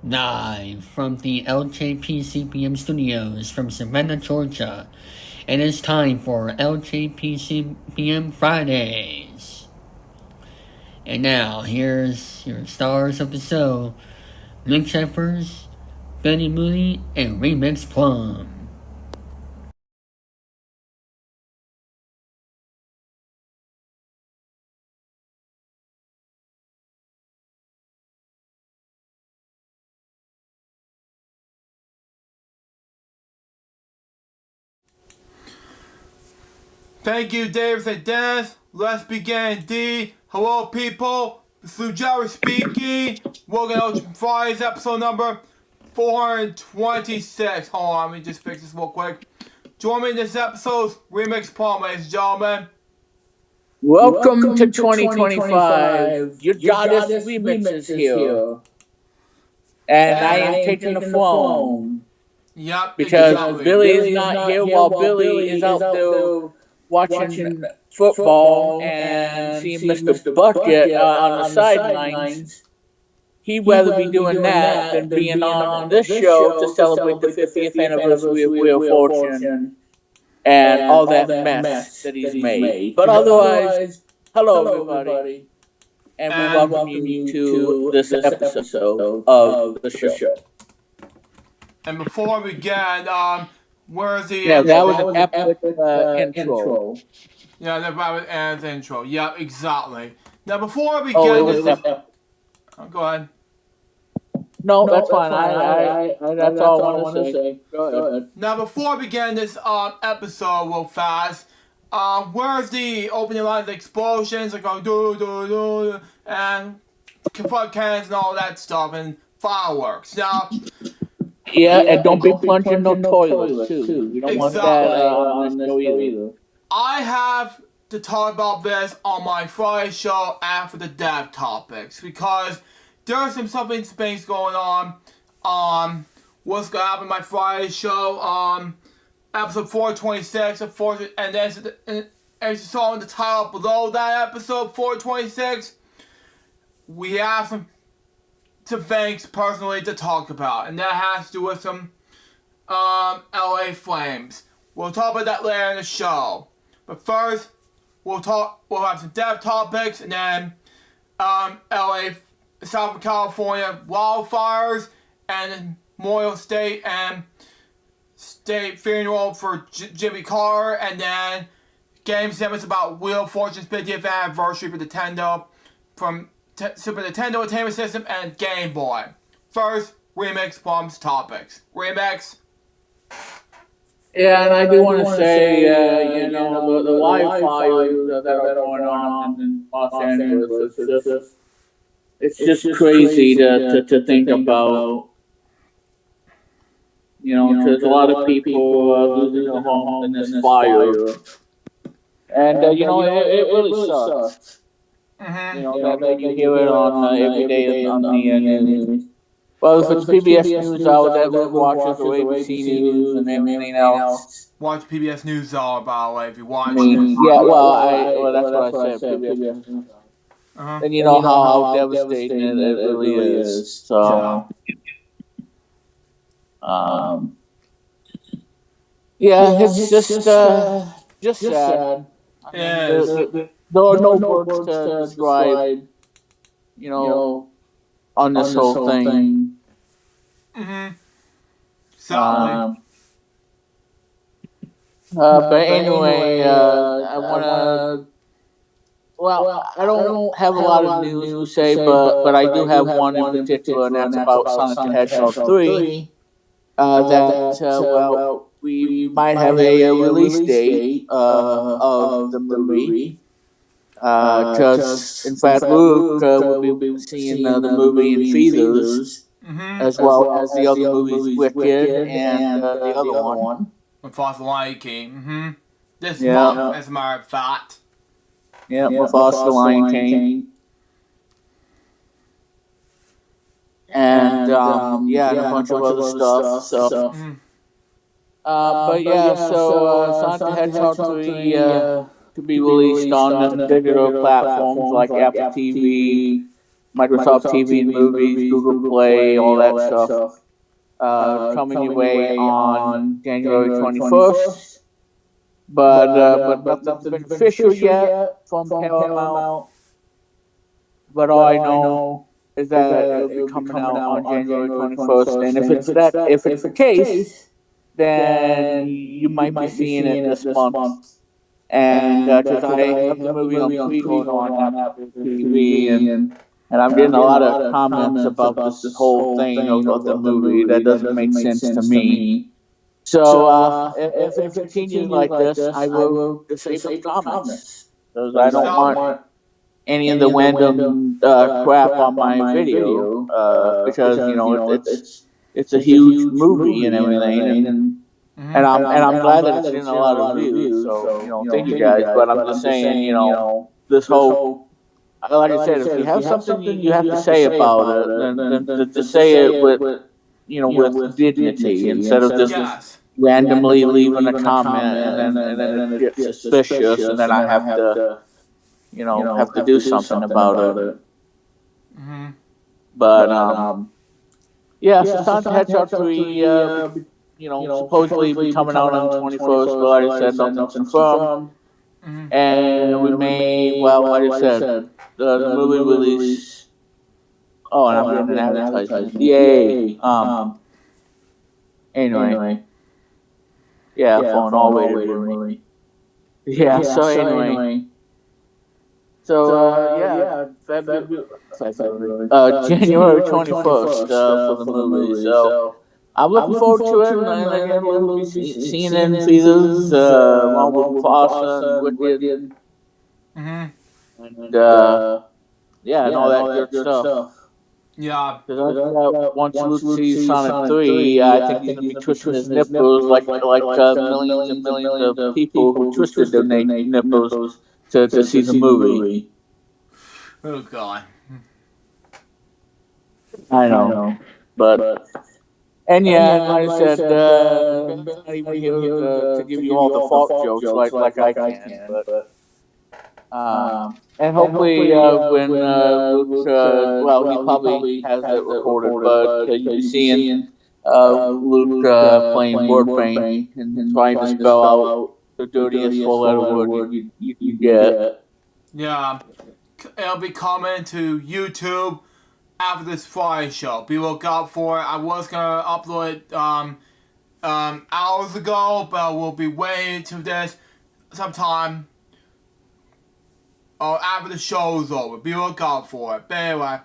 Live from the LJPCBM studios from Savannah, Georgia. It is time for LJPCBM Fridays. And now, here's your stars of the show, Nick Shepherds, Betty Mooney, and Remix Plum. Thank you, Davis and Dennis. Let's begin. D. Hello, people. This is Jerry speaking. Welcome to Friday's episode number 426. Hold on, let me just fix this real quick. Join me in this episode's Remix Palm, ladies and gentlemen. Welcome to 2025. Your goddess Remix is here. And I am taking the phone. Yep, Because exactly. Billy is not here while Billy is out there watching football and seeing Mr. Bucket on the sidelines. He'd rather be doing that than being on this show to celebrate the 50th anniversary of Wheel of Fortune and all that mess that he's made. But otherwise, hello everybody, and we welcome you to this episode of the show. And before we begin, where's the... Yeah, that was an epic intro. Yeah, that was an intro. Yeah, exactly. Now, before we begin... Go ahead. No, that's fine. That's all I want to say. Go ahead. Now, before we begin this episode real fast, where's the opening lines, explosions, like going do, and confront cannons and all that stuff, and fireworks. Now... Yeah, and don't be plunging no toilets, too. You don't want that on the show either. I have to talk about this on my Friday show after the dev topics, because there's something space going on. What's going to happen in my Friday show, episode 426 of 4, and then as you saw in the title below that episode 426, we have some things personally to talk about, and that has to do with some LA Flames. We'll talk about that later in the show. But first, we'll have some dev topics, and then LA, Southern California wildfires, and Memorial State and State funeral for Jimmy Carter, and then Game 7 is about Wheel of Fortune's 50th anniversary for Nintendo from Super Nintendo Entertainment System and Game Boy. First, Remix Plum's topics. Remix. Yeah, and I do want to say, the wildfires that are going on in Los Angeles, it's just crazy to think about. There's a lot of people losing their homes in this fire. And, it really sucks. Mm-hmm. That you hear it on every day on the news. Well, if it's PBS News out, everyone watches the ABC News and everything else. Watch PBS News Hour, by the way, if you watch. That's what I said. PBS News. And you know how devastating it really is. So, it's just sad. There are no words to describe, on this whole thing. Mm-hmm. Sorry. But anyway, I want to... Well, I don't have a lot of news to say, but I do have one in particular, and that's about Sonic the Hedgehog 3. We might have a release date of the movie. Because, in fact, Luke will be seeing the movie in theaters, as well as the other movies, Wicked and the other one. With the Lion King. Mm-hmm. This month, as a matter of fact. Yeah, with the Lion King. And, and a bunch of other stuff. So. Sonic the Hedgehog 3 to be released on the digital platforms like Apple TV, Microsoft TV and movies, Google Play, all that stuff. Coming your way on January 21st. But nothing's been official yet from Paramount. But all I know is that it'll be coming out on January 21st. And if it's the case, then you might be seeing it this month. And because I have the movie on preview on Apple TV, and I'm getting a lot of comments about this whole thing of the movie that doesn't make sense to me. So if it continues like this, I will disable comments because I don't want any of the random crap on my video because it's a huge movie and everything, and I'm glad that it's getting a lot of views. So thank you guys. But I'm just saying, this whole, like I said, if you have something you have to say about it, then to say it with dignity instead of just Yes. randomly leaving a comment and then it gets suspicious and then I have to have to do something about it. Mm-hmm. But yeah, so Sonic the Hedgehog 3, supposedly be coming out on the 21st, but like I said, nothing's confirmed. Mm-hmm. And we may, well, like I said, the movie release. Oh, and I'm getting an advertisement. Yay! Anyway, yeah, for an R-rated movie. Yeah. So anyway. So January 21st for the movie. So I'm looking forward to it, and again we'll be seeing it in theaters along with Mufasa and Wicked, Mm-hmm. and and all that good stuff. Yeah. Because once Luke sees Sonic 3, I think he's gonna be twisting his nipples like millions and millions of people who twisted their nipples to see the movie. Oh God. I know, but and like I said, I'm not even here to give you all the fault jokes like I can, but and hopefully when Luke, well, he probably has it recorded, but you'll be seeing Luke playing word paint and trying to spell out the dirtiest four-letter word you can get. Yeah. It'll be coming to YouTube after this Friday show. Be look out for it. I was gonna upload it hours ago, but we'll be waiting to this sometime after the show's over. Be look out for it. But anyway.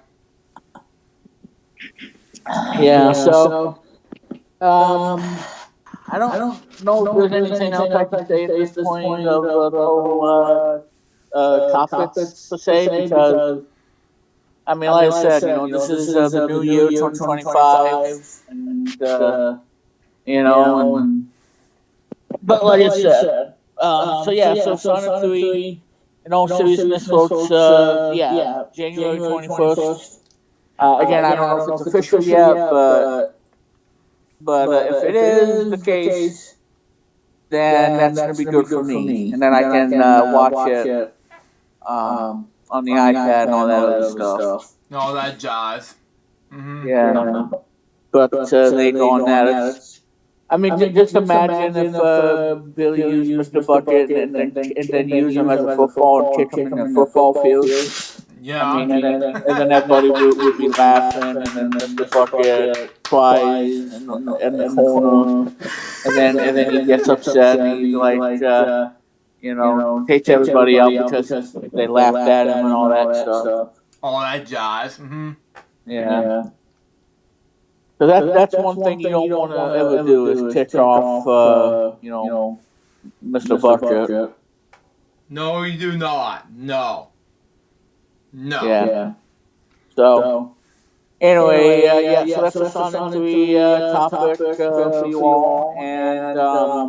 Yeah. So I don't know if there's anything else I can say at this point of the whole topics per se, because I mean, like I said, this is the new year, 2025, and but like I said, so Sonic 3, in all seriousness, folks, January 21st. Again, I don't know if it's official yet, but if it is the case, then that's going to be good for me, and then I can watch it on the iPad and all that other stuff. All that jazz. Mm-hmm. Yeah, but they go on that. I mean, just imagine if Billy used Mr. Bucket and then use him as a football and kick him in the football field. Yeah. I mean, and then everybody would be laughing, and then Mr. Bucket cries in the corner, and then he gets upset, and he's like, hates everybody out because they laughed at him and all that stuff. All that jazz. Mm-hmm. Yeah. So that's one thing you don't want to ever do is tick off, Mr. Bucket. No, you do not. No. Yeah. So anyway, so that's the Sonic 3 topic for you all, and I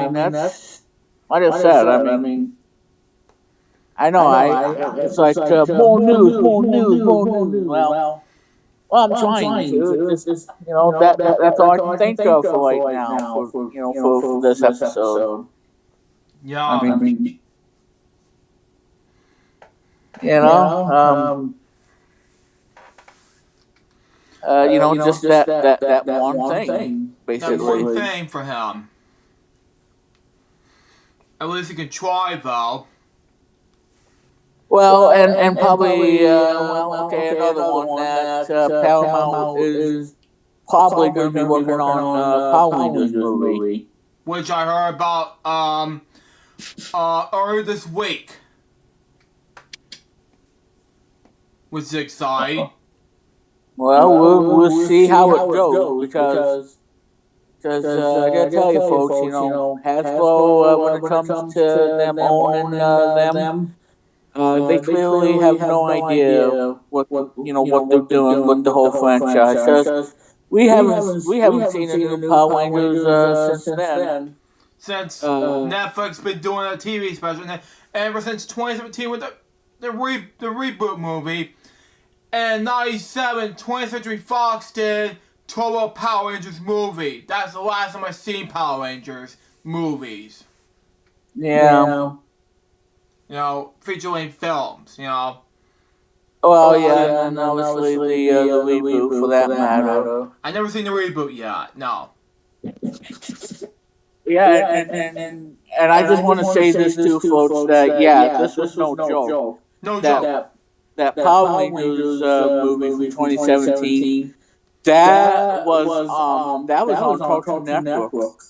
mean that's like I said. I mean, I know it's like more news. Well, I'm trying to. Just, that's all I can think of for right now. For this episode. Yeah. I mean, Just that one thing, That one basically. thing for him. At least he can try, though. Well, and probably, another one that Paramount is probably going to be working on Power Rangers movie. Which I heard about earlier this week. Which is exciting. Well, we'll see how it goes because I gotta tell you, folks, Hasbro, when it comes to them owning them, they clearly have no idea what they're doing with the whole franchise. Because we haven't seen a new Power Rangers since then. Since Netflix been doing a TV special, and ever since 2017 with the reboot movie, and 97, 20th Century Fox did Turbo Power Rangers movie. That's the last time I've seen Power Rangers movies. Yeah. Feature-length films, Well, yeah, and obviously the reboot for that matter. I never seen the reboot yet, no. Yeah, and I just want to say this too, folks, that, this was no joke. No joke. That Power Rangers movie from 2017, that was on Cartoon Network.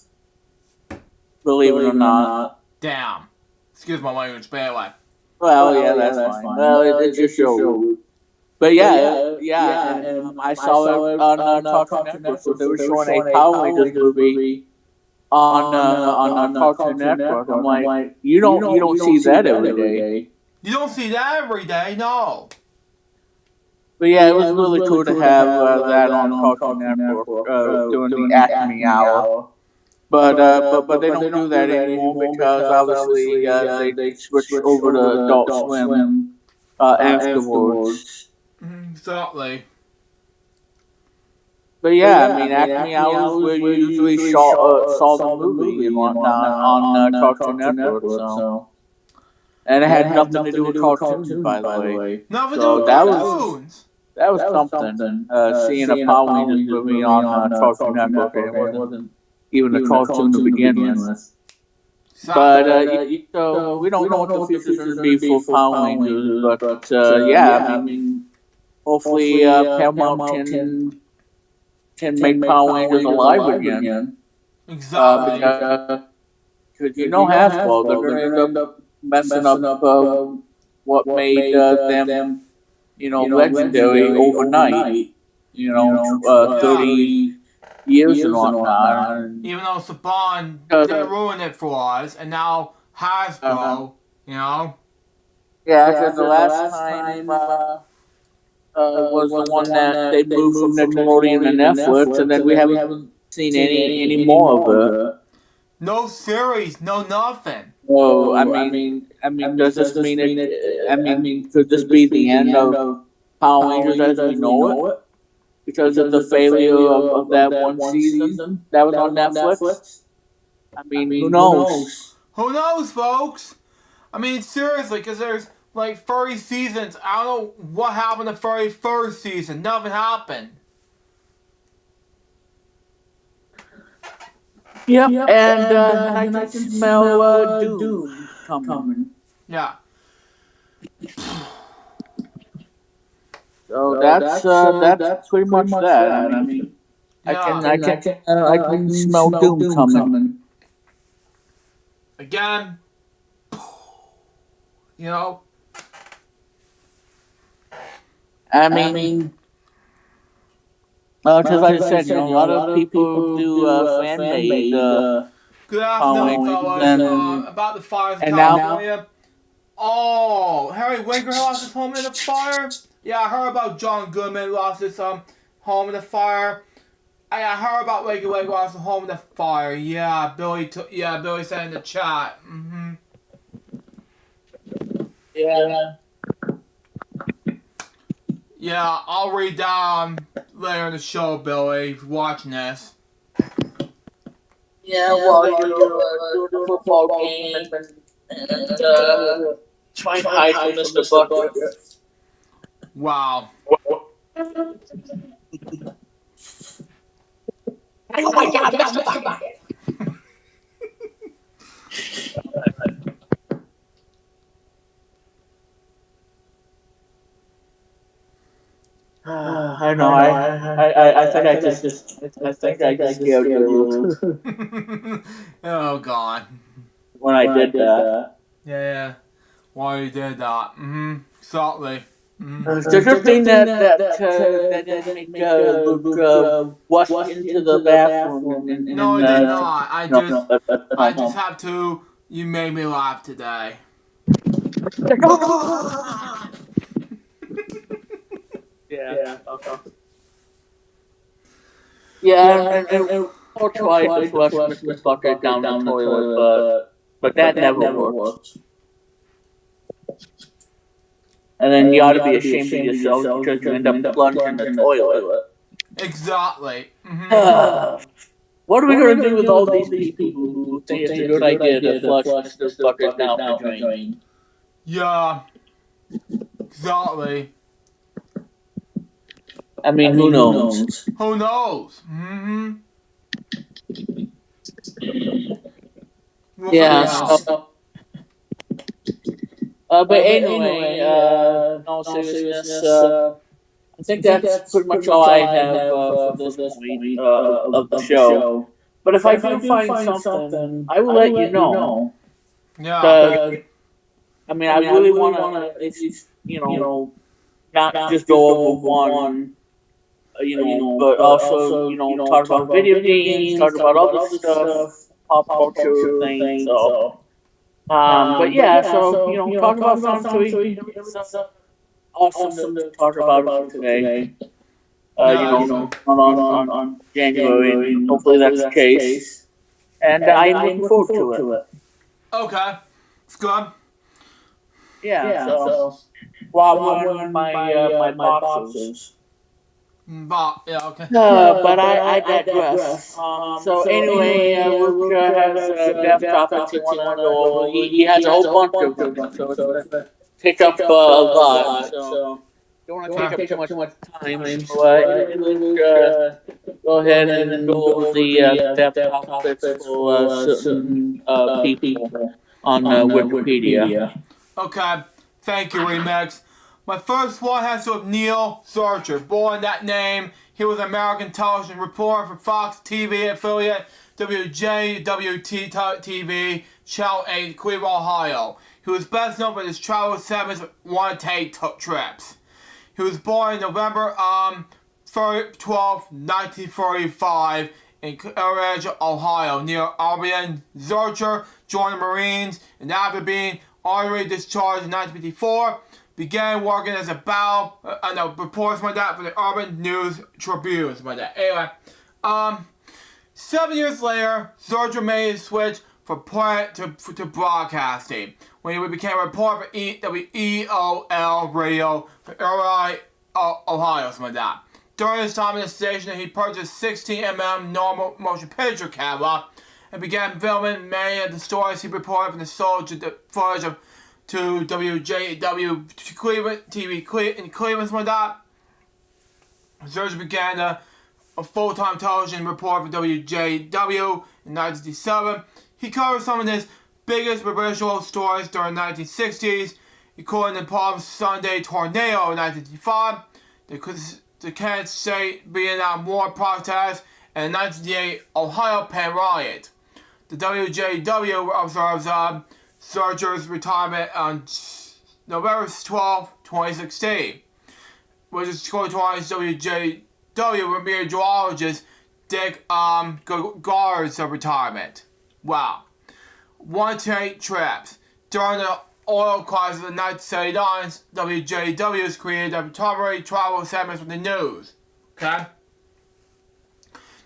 Believe it or not. Damn. Excuse my language, but anyway. Well, yeah, that's fine. Well, it's your show. But and I saw it on Cartoon Network. So they were showing a Power Rangers movie on Cartoon Network. I'm like, you don't see that every day. You don't see that every day, no. But yeah, it was really cool to have that on Cartoon Network during the Acme Hour. But they don't do that anymore because obviously they switched over to Adult Swim afterwards. Exactly. But yeah, I mean, Acme Hours where you usually saw the movie and whatnot on Cartoon Network. So. And it had nothing to do with cartoons, by the way. Nothing to do with cartoons. That was something. Seeing a Power Rangers movie on Cartoon Network, and it wasn't even a cartoon to begin with. But so we don't know what the future's going to be for Power Rangers, but I mean, hopefully Paramount can make Power Rangers alive again. Exactly. Because Hasbro, they're going to end up messing up what made them, legendary overnight. 30 years and whatnot. Even though Saban did ruin it for us, and now Hasbro, Yeah, because the last time was the one that they moved from Nickelodeon to Netflix, and then we haven't seen any more of it. No series, no nothing. Oh, I mean, does this mean it? Could this be the end of Power Rangers as we know it? Because of the failure of that one season that was on Netflix? I mean, who knows? Who knows, folks? I mean, seriously, because there's like 30 seasons. I don't know what happened the 31st season. Nothing happened. Yep, and I can smell doom coming. Yeah. So that's pretty much that. I mean, I can smell doom coming. Again, I mean, just like I said, a lot of people do fan-made good afternoon, fellas. About the fires in California. Harry Winker lost his home in a fire. Yeah, I heard about John Goodman lost his home in a fire. I heard about Wakey Wake lost his home in a fire. Yeah, Billy said in the chat. Yeah. Yeah, I'll read down later in the show, Billy, if you're watching this. Yeah, while you're doing the football game and trying to hide from Mr. Bucket. Wow. Oh my God, Mr. Bucket! I know. I think I just scared you a little too Oh God. when I did that. Yeah. Why you did that? Exactly. Does there mean that didn't make Luke wash into the bathroom No, I did not. I just, at I just home? have to. You made me laugh today. Yeah. Yeah, and Paul tried to flush Mr. Bucket down the toilet, but that never worked. And then you ought to be ashamed of yourself because you end up plunging the toilet. Exactly. What are we going to do with all these people who think it's a good idea to flush Mr. Bucket down the drain? Yeah. Exactly. I mean, who knows? Who knows? We'll Yeah. find out. But anyway, in all seriousness, I think that's pretty much all I have for this point of the show. But if I do find something, I will let you know. Yeah. I mean, I really want to at least, not just go over one, but also, talk about video games, talk about other stuff, pop culture things. So, but yeah, so, talk about something awesome to talk about today. On January, and hopefully that's the case. And I'm looking forward to it. Okay. It's good. Yeah, so while I'm wearing my boxers. But, yeah, okay. But I digress. So anyway, Luke has death topics he wants to go over. He has a whole bunch of them, so it's going to take up a lot. So don't want to take up too much time. So Luke, go ahead and go over the death topics for certain people on Wikipedia. Okay. Thank you, Remix. My first one has to do with Neil Searcher. Born that name, he was an American television reporter for Fox TV affiliate WJWT-TV, Channel 8, Cleveland, Ohio. He was best known for his travel segments with One Take Trips. He was born in November 12, 1945 in Coleridge, Ohio, near Albion. Searcher joined the Marines, and after being honorably discharged in 1954, began working as a reports like that for the Urban News Tribune. Like that. Anyway, 7 years later, Searcher made a switch from print to broadcasting when he became a reporter for WEOL Radio for Erie, Ohio, something like that. During his time in the station, he purchased 16mm normal motion picture camera and began filming many of the stories he reported from the soldier footage of to WJW Cleveland TV in Cleveland, something like that. Searcher began a full-time television reporter for WJW in 1967. He covered some of his biggest visual stories during the 1960s, including the Palm Sunday tornado in 1955, the Kansas State Vietnam War protest, and the 1988 Ohio Penn riot. The WJW observes Searcher's retirement on November 12, 2016, which is coincided WJW meteorologist Dick Gard's retirement. Wow. 1 to 8 trips. During the oil crisis of 1979, WJW's created a temporary travel segments with the news. Okay?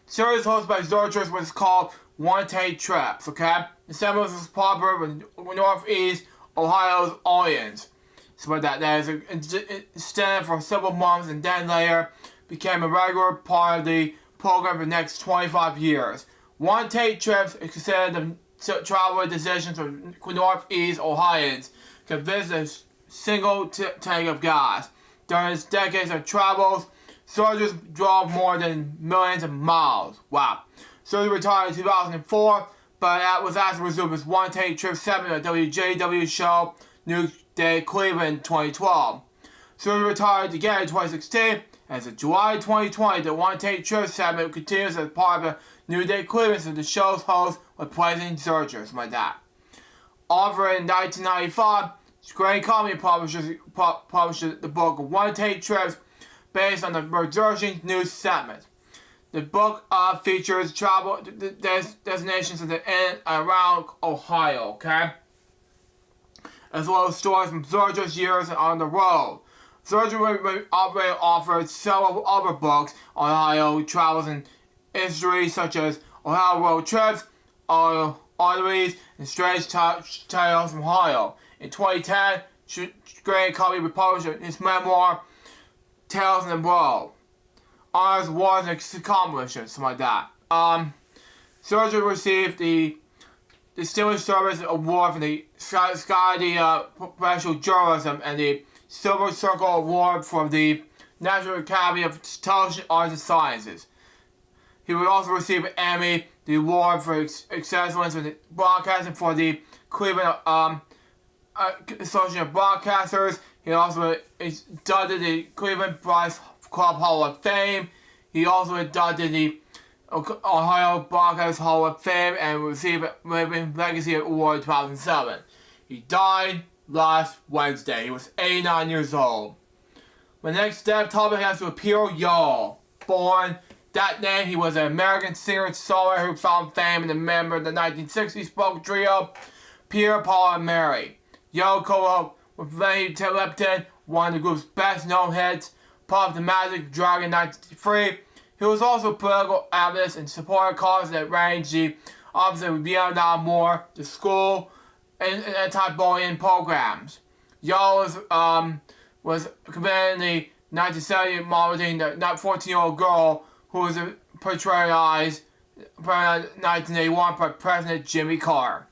Series hosted by Searchers was called 1 to 8 Trips, okay? The segment was popular with Northeast Ohio's audience. So that is extended for several months and then later became a regular part of the program for the next 25 years. 1 to 8 Trips is considered the travel decisions for Northeast Ohioans could visit a single tank of gas. During his decades of travels, Surgery drove more than millions of miles. Wow. Surgery retired in 2004, but that was asked to resume his one-take trip segment at WJW show New Day Cleveland in 2012. Surgery retired again in 2016, and in July 2020, the one-take trip segment continues as part of the New Day Cleveland, so the show's host was replacing Surgery, something like that. Offered in 1995, Gray Company publishes the book One-Take Trips based on the Bergershing news segment. The book features travel destinations in and around Ohio, okay? As well as stories from Surgery's years on the road. Surgery offered several other books on Ohio travels and history, such as Ohio Road Trips, Arteries, and Strange Tales from Ohio. In 2010, Gray Company published his memoir, Tales in the Road. Honors, awards, and accomplishments, something like that. Surgery received the Distinguished Service Award from the Society of Professional Journalism and the Silver Circle Award from the National Academy of Television Arts and Sciences. He would also receive an Emmy, the award for excellence in broadcasting for the Cleveland Association of Broadcasters. He also inducted the Cleveland Press Club Hall of Fame. He also inducted the Ohio Broadcast Hall of Fame and received a Living Legacy Award in 2007. He died last Wednesday. He was 89 years old. My next step topic has to appeal y'all. Born that name, he was an American singer and songwriter who found fame and a member of the 1960s folk trio Pierre, Paul, and Mary. Yo co-wrote with Lenny Lipton, one of the group's best-known hits, Pop the Magic Dragon 1953. He was also a political activist and supported causes that ranged the opposite of Vietnam War, the school, and anti-bullying programs. Yo was committed in the 1970 modeling the 14-year-old girl who was portrayed in 1981 by President Jimmy Carter.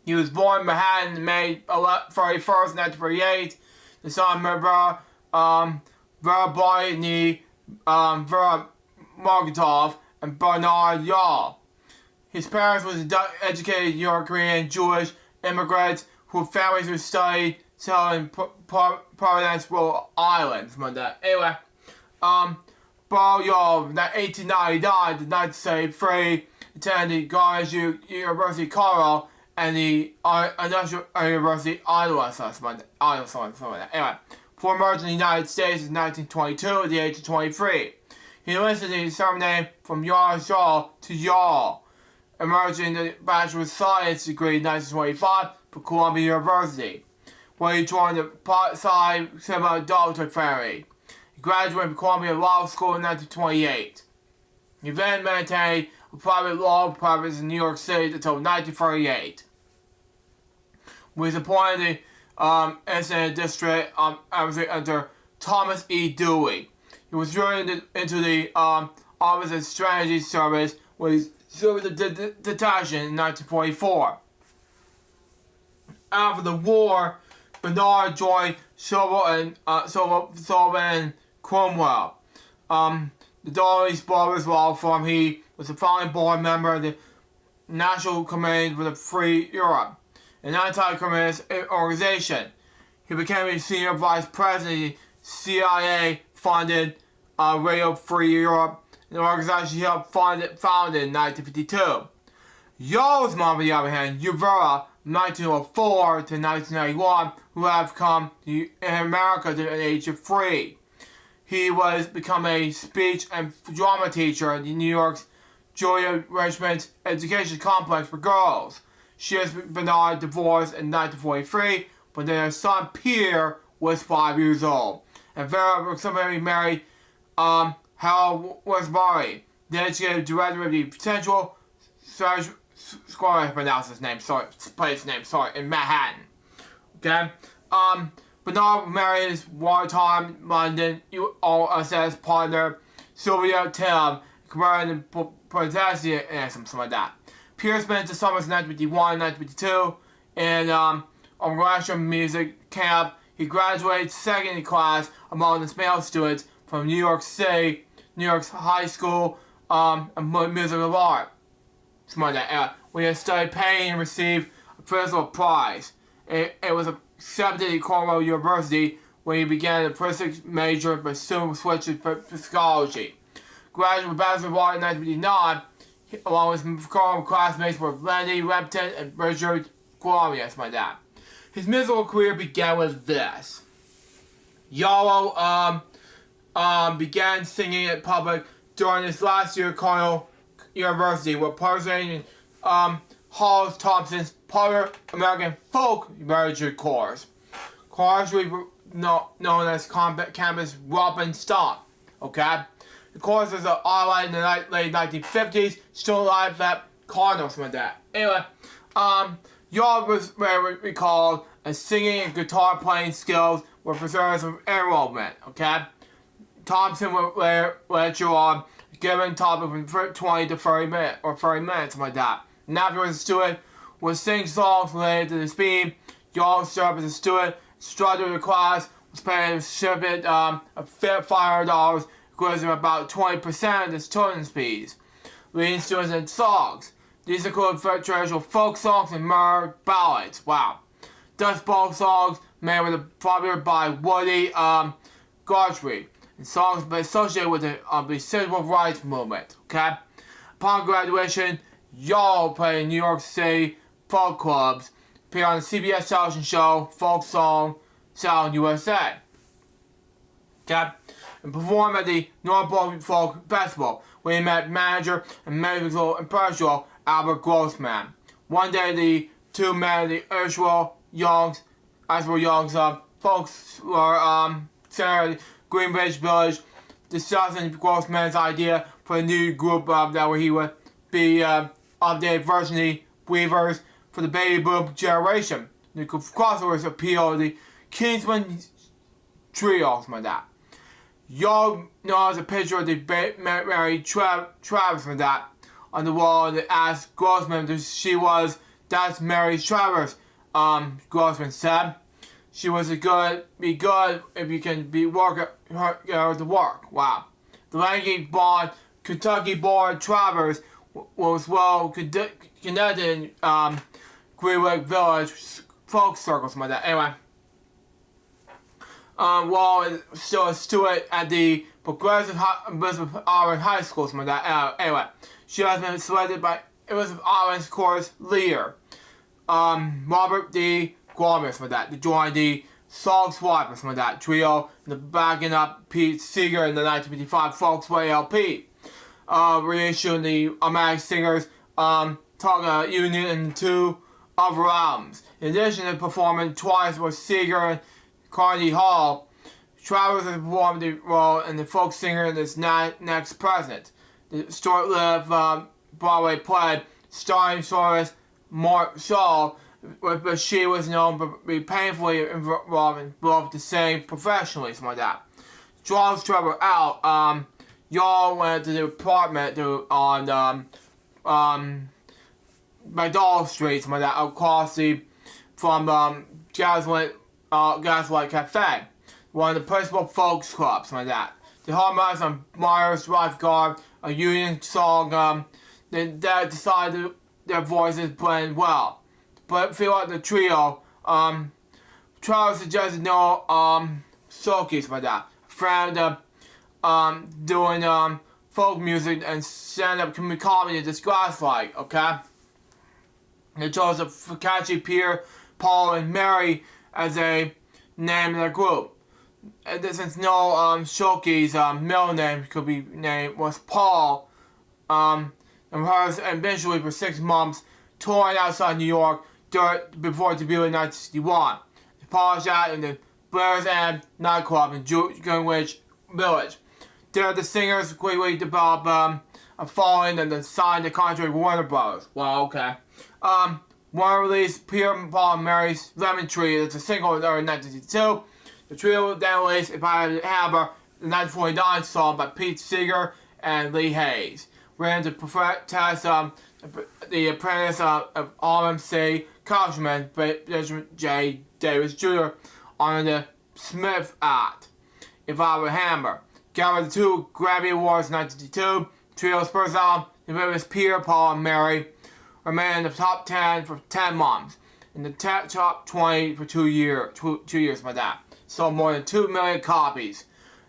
He was born in Manhattan May 31st, 1948. The son of Vera Blythe, Vera Marketov, and Bernard Yaw. His parents was educated European Jewish immigrants whose families who studied in Providence, Rhode Island. Something like that. Anyway, Bernard Yaw, 1899 to 1973, attended Garnish University, Colorado, and the Industrial University, Iowa, something like that. Anyway, before emerging in the United States in 1922 at the age of 23. He enlisted his surname from Yaw to Yaw, emerging the Bachelor of Science degree in 1925 from Columbia University, where he joined the Psi Sigma Delta Fraternity. He graduated from Columbia Law School in 1928. He then maintained a private law practice in New York City until 1938. He was appointed the Incident District under Thomas E. Dewey. He was driven into the Office of Strategy Service, where he served the detachment in 1944. After the war, Bernard joined Sullivan and Cromwell. The Dawley's brothers law firm. He was a founding board member of the National Committee for the Free Europe, an anti-communist organization. He became a senior vice president of the CIA-funded Radio Free Europe, an organization he helped founded in 1952. Yo's mom, on the other hand, Uvera, 1904 to 1991, who have come to America at the age of 3. He was become a speech and drama teacher at New York's Julia Richmond Education Complex for girls. She has Bernard divorced in 1943, but their son Pierre was 5 years old. And Vera subsequently married Harold Westbury, the educated director of the Potential I pronounce his name, place name, in Manhattan. Okay? Bernard married his wartime London USS partner, Sylvia Tim, converted in Protestantism, something like that. Pierre spent the summers 1951 and 1952 in Russian music camp. He graduated second in class among the male students from New York City, New York's high school music of art. When he studied painting and received a principal prize. It was accepted at Cornell University when he began a physics major but soon switched to psychology. Graduated with Bachelor of Art in 1959, along with his former classmates were Lenny Repton and Richard Gloria, His musical career began with this. Yellow began singing in public during his last year at Cornell University, where participating in Hollis Thompson's popular American folk literature course. Commonly known as campus Romp and Stomp. Okay? The course was online in the late 1950s, still alive at Cornell, Anyway, Yard was very recalled as singing and guitar playing skills were preserved from enrollment. Okay? Thompson would lecture on a given topic from 20 to 30 minutes, And afterwards, the student would sing songs related to this theme. Yard served as a student, instructor of the class, was paid a shipment of $500, equating about 20% of the student's fees. Leading students in songs. These include traditional folk songs and murder ballads. Wow. Dust Bowl songs made with popular by Woody Guthrie, and songs associated with the civil rights movement. Okay. Upon graduation, Yall played in New York City folk clubs, appeared on the CBS television show Folk Song Sound USA. Okay. And performed at the Norfolk Folk Festival, where he met manager and musical impresario Albert Grossman. One day, the two men, the Ursula Young's folks were at Greenwich Village, discussing Grossman's idea for a new group that he would be updated varsity weavers for the baby boom generation. The crossovers appeal to the Kingsman trio, Young knows a picture of the Mary Travers on the wall and asked Grossman if that's Mary Travers. Grossman said, she was be good if you can work to work. Wow. The lanky blonde Kentucky-born Travers was well connected in Greenwich Village folk circles. Anyway. While still a student at the Progressive Auburn High School. Anyway, she has been selected by Elizabeth Auburn's course leader, Robert D. Gorman, to join the Song Swipers, trio, and backing up Pete Seeger in the 1955 Folksway LP. Reissuing the Automatic Singers Union and two other albums. In addition to performing twice with Seeger and Carnegie Hall, Travers has performed the role in the folk singer in this next president. The short-lived Broadway play starring soloist Mark Shaw, but she was known to be painfully involved in both the same professionally, Draws Trevor out. Y'all went to the apartment on McDowell Street, across from Gaslight Cafe, one of the principal folks clubs, They harmonized on Myers Lifeguard, a Union song. They decided their voices blend well. But feel like the trio, Charles suggested no Sokies, friend doing folk music and stand-up comedy this Gaslight, okay? They chose a catchy Pierre, Paul, and Mary as a name in their group. And since no Shoki's middle name could be named was Paul, and hers eventually for 6 months touring outside New York before debut in 1961. They polished out in the Blair's End nightclub in Greenwich Village. There, the singers quickly developed a following and then signed a contract with Warner Bros. Wow, okay. Warner released Pierre, Paul, and Mary's Lemon Tree as a single in 1962. The trio then released If I Had a Hammer, the 1949 song by Pete Seeger and Lee Hayes. Ran to test the apprentice of RMC Councilman Benjamin J. Davis Jr. under the Smith Act. If I Were Hammer. Gathered 2 Grammy Awards in 1952. Trio's first album, the famous Peter, Paul, and Mary, remained in the top 10 for 10 months. In the top 20 for 2 years. 2 years by that. Sold more than 2 million copies.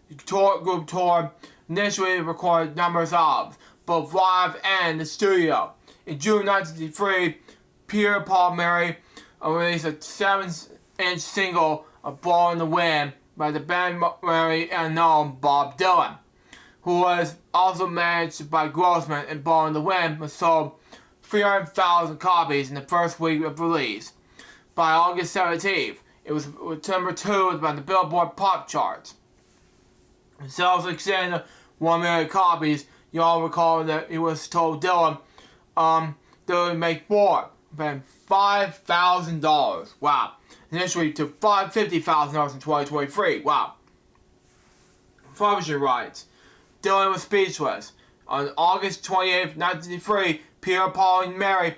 The group toured, initially recorded numerous albums, both live and in the studio. In June 1963, Peter, Paul, Mary released a 7-inch single of Blowin' in the Wind by the band very unknown Bob Dylan, who was also managed by Grossman and Blowin' in the Wind, but sold 300,000 copies in the first week of release. By August 17th, it was number 2 on the Billboard Pop charts. Sales extended 1 million copies. Y'all recall that it was told Dylan, they would make more than $5,000. Wow. Initially to $50,000 in 2023. Wow. Publisher writes, Dylan was speechless. On August 28th, 1983, Peter, Paul, and Mary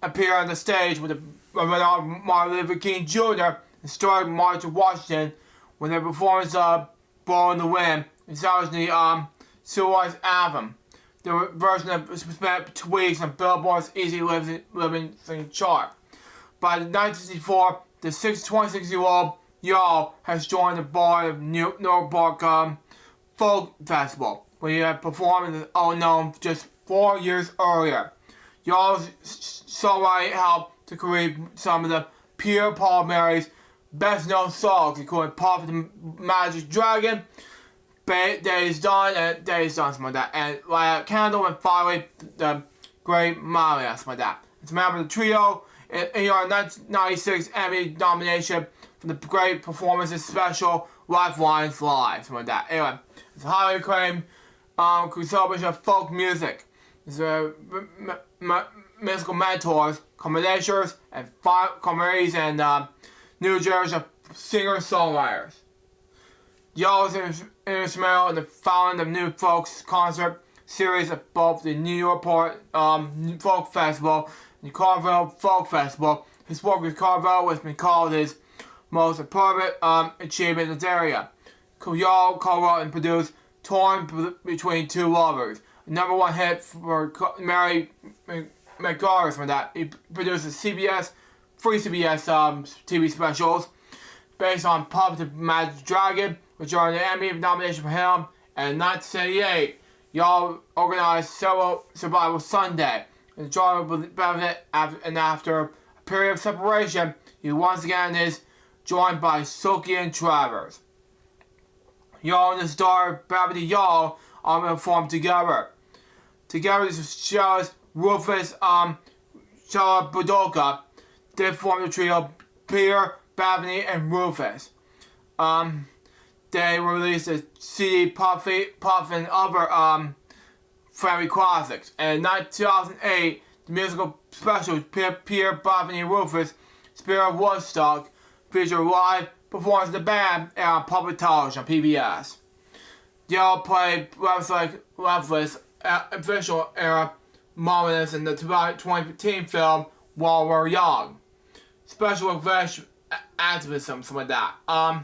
appeared on the stage with Martin Luther King Jr. and started March to Washington when their performance of Blowin' in the Wind established the Civil Rights Anthem. The version spent 2 weeks on Billboard's Easy Living chart. By 1964, the 26-year-old Y'all has joined the board of Newark Folk Festival, where he had performed in Unknown just 4 years earlier. Y'all's songwriting helped to create some of the Peter, Paul, Mary's best-known songs, including Puff the Magic Dragon, Days Done, and Days Done, something like that, and Light a Candle, and finally, the Great Maria, something like that. It's a member of the trio, in your 1996 Emmy nomination for the great performances special Lifelines Live, something like that. Anyway, it's a highly acclaimed celebration of folk music. It's musical mentors, combinations, and comedies, and new generation of singer-songwriters. Y'all is instrumental in the founding of New Folks concert series at both the New York Folk Festival and the Carville Folk Festival. His work with Carville has been called his most important achievement in this area. Y'all co-wrote and produced Torn Between Two Lovers, a #1 hit for Mary McGarvis for that. He produced free CBS TV specials based on Puff the Magic Dragon, which earned an Emmy nomination for him. And in 1978, Y'all organized several Survival Sunday, and after a period of separation, he once again is joined by Silky and Travers. Y'all and his daughter Beverly Y'all are performed together. Together, this shows Rufus Shara Budoka. They formed the trio Peter, Beverly, and Rufus. They released a CD Puff and other family classics. And in 2008, the musical special Peter, Beverly, and Rufus Spirit of Woodstock featured live performance of the band on public television on PBS. They all played Loveless official era moments in the 2015 film While We're Young. Special revenge activism, something like that.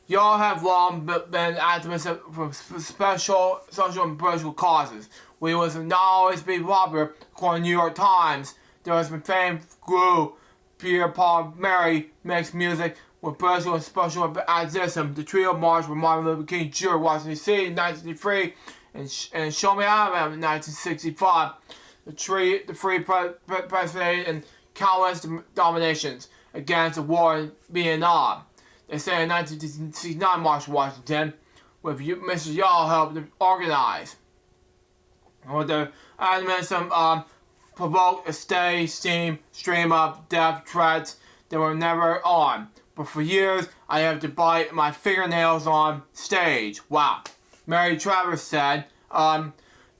Y'all have long been activists for special social and political causes. We was not always be popular. According to the New York Times, there has been fame grew. Peter, Paul, Mary makes music with personal and special activism. The trio marched with Martin Luther King Jr. Washington D.C. in 1963 and Show Me Alabama in 1965. The Free President and countless dominations against the war in Vietnam. They say in 1969 March to Washington, with Mr. Y'all helped them organize. With their animism provoked a steady stream of death threats that were never on. But for years, I have to bite my fingernails on stage. Wow. Mary Travers said,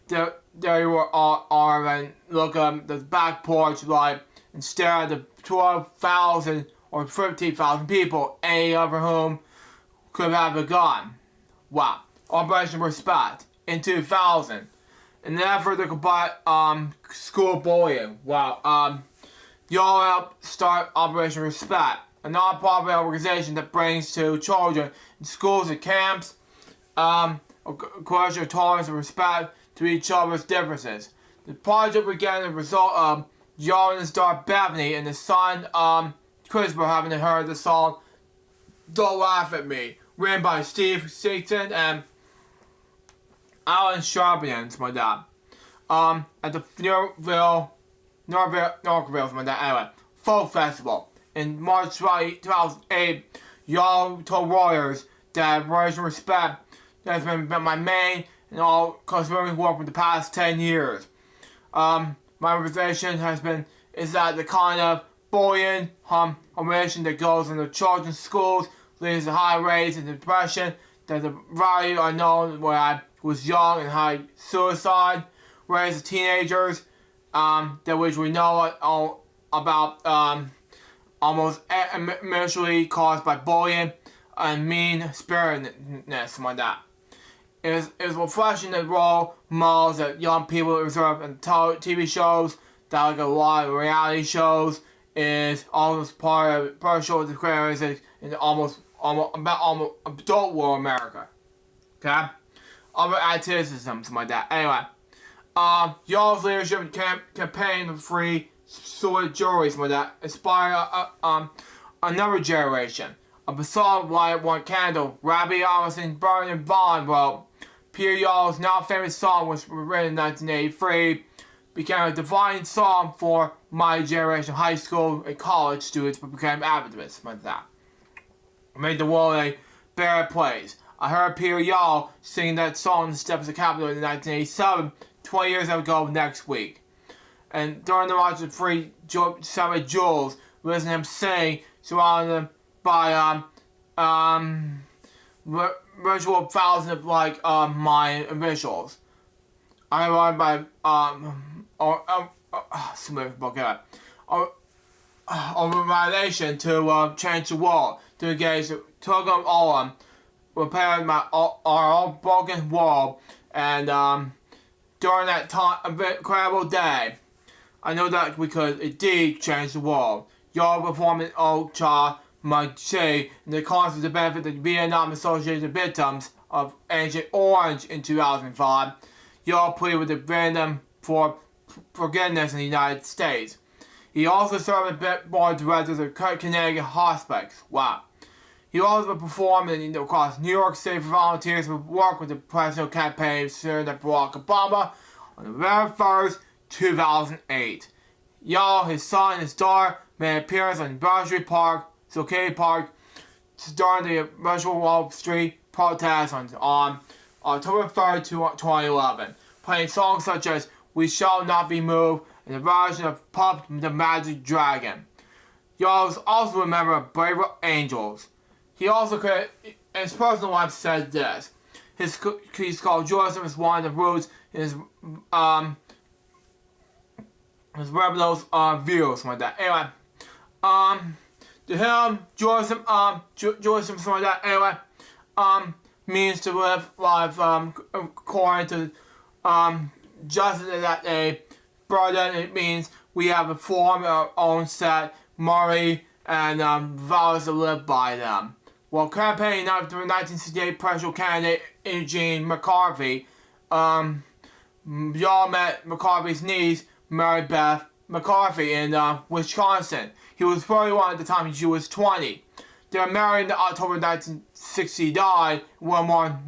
there were armed and look at the back porch light and stare at the 12,000 or 15,000 people, any of whom could have a gun. Wow. Operation Respect in 2000. In an effort to combat school bullying. Wow. y'all helped start Operation Respect, a non-profit organization that brings to children in schools and camps a culture of tolerance and respect to each other's differences. The project began as a result of y'all and his daughter Bethany and his son Christopher having heard the song "Don't Laugh at Me," written by Steve Seaton and Alan Sharpian, my dad. At the Northville, my dad, anyway, Folk Festival. In March 2008, y'all told Warriors that Operation Respect has been my main and all customer work for the past 10 years. My organization is that the kind of bullying, humiliation that goes into children's schools leads to high rates of depression, that the value I know when I was young and high suicide rates of teenagers, that which we know about almost initially caused by bullying and mean-spiritedness like that. It is refreshing the role models that young people observe in TV shows, that like a lot of reality shows, is almost part of partial declarations in almost adult world America. Okay? Other activities, something like that. Anyway, y'all's leadership campaign for free sword jewelry, something like that, inspire another generation. A bizarre light one candle, Rabbi Allison Burning Vaughn wrote, Peter Y'all's now famous song was written in 1983, became a divine song for my generation of high school and college students, but became activists like that. Made the world a better place. I heard Peter Y'all sing that song in the steps of the Capitol in 1987, 20 years ago next week. And during the march of free seven jewels, listening to him sing, surrounded by virtual thousands of my initials. I run by organization to change the world, to engage, to come on, repair our own broken world, and during that time, incredible day, I know that we could indeed change the world. Y'all performing Cha Machi in the concert to benefit the Vietnam Association victims of Agent Orange in 2005. Y'all plead with the Vietnam for forgiveness in the United States. He also served as board of directors of Connecticut Hospice. Wow. He also performed across New York City for volunteers who work with the presidential campaign during Barack Obama on November 1st, 2008. Y'all, his son, and his daughter made an appearance on Boundary Park, Zocchini Park, during the virtual Wall Street protest on October 3rd, 2011, playing songs such as We Shall Not Be Moved and the version of Pup the Magic Dragon. Y'all also remember Brave Angels. He also could, in his personal life, said this. He's called Joseph as one of the roots in his rebels views like that. Anyway, to him, Joseph something like that. Anyway, means to live life according to justice that a burden. It means we have to form our own set, morally, and values to live by them. While campaigning for the 1968 presidential candidate Eugene McCarthy, y'all met McCarthy's niece, Mary Beth McCarthy, in Wisconsin. He was 41 at the time, she was 20. They were married in October 1969 in Wilmore,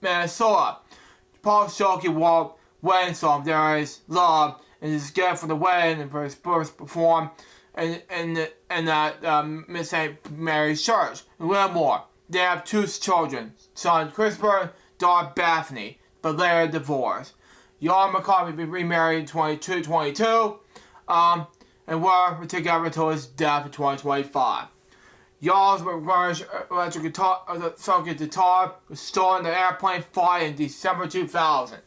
Minnesota. Paul Schulte wrote wedding song, There Is Love, and his gift for the wedding and for his first perform in that Miss St. Mary's Church in Wilmore. They have two children, son Christopher, daughter Bethany, but later divorced. Y'all and McCarthy remarried in 2022, and were together until his death in 2025. Y'all's electric guitar, circuit guitar was stolen in the airplane flight in December 2000.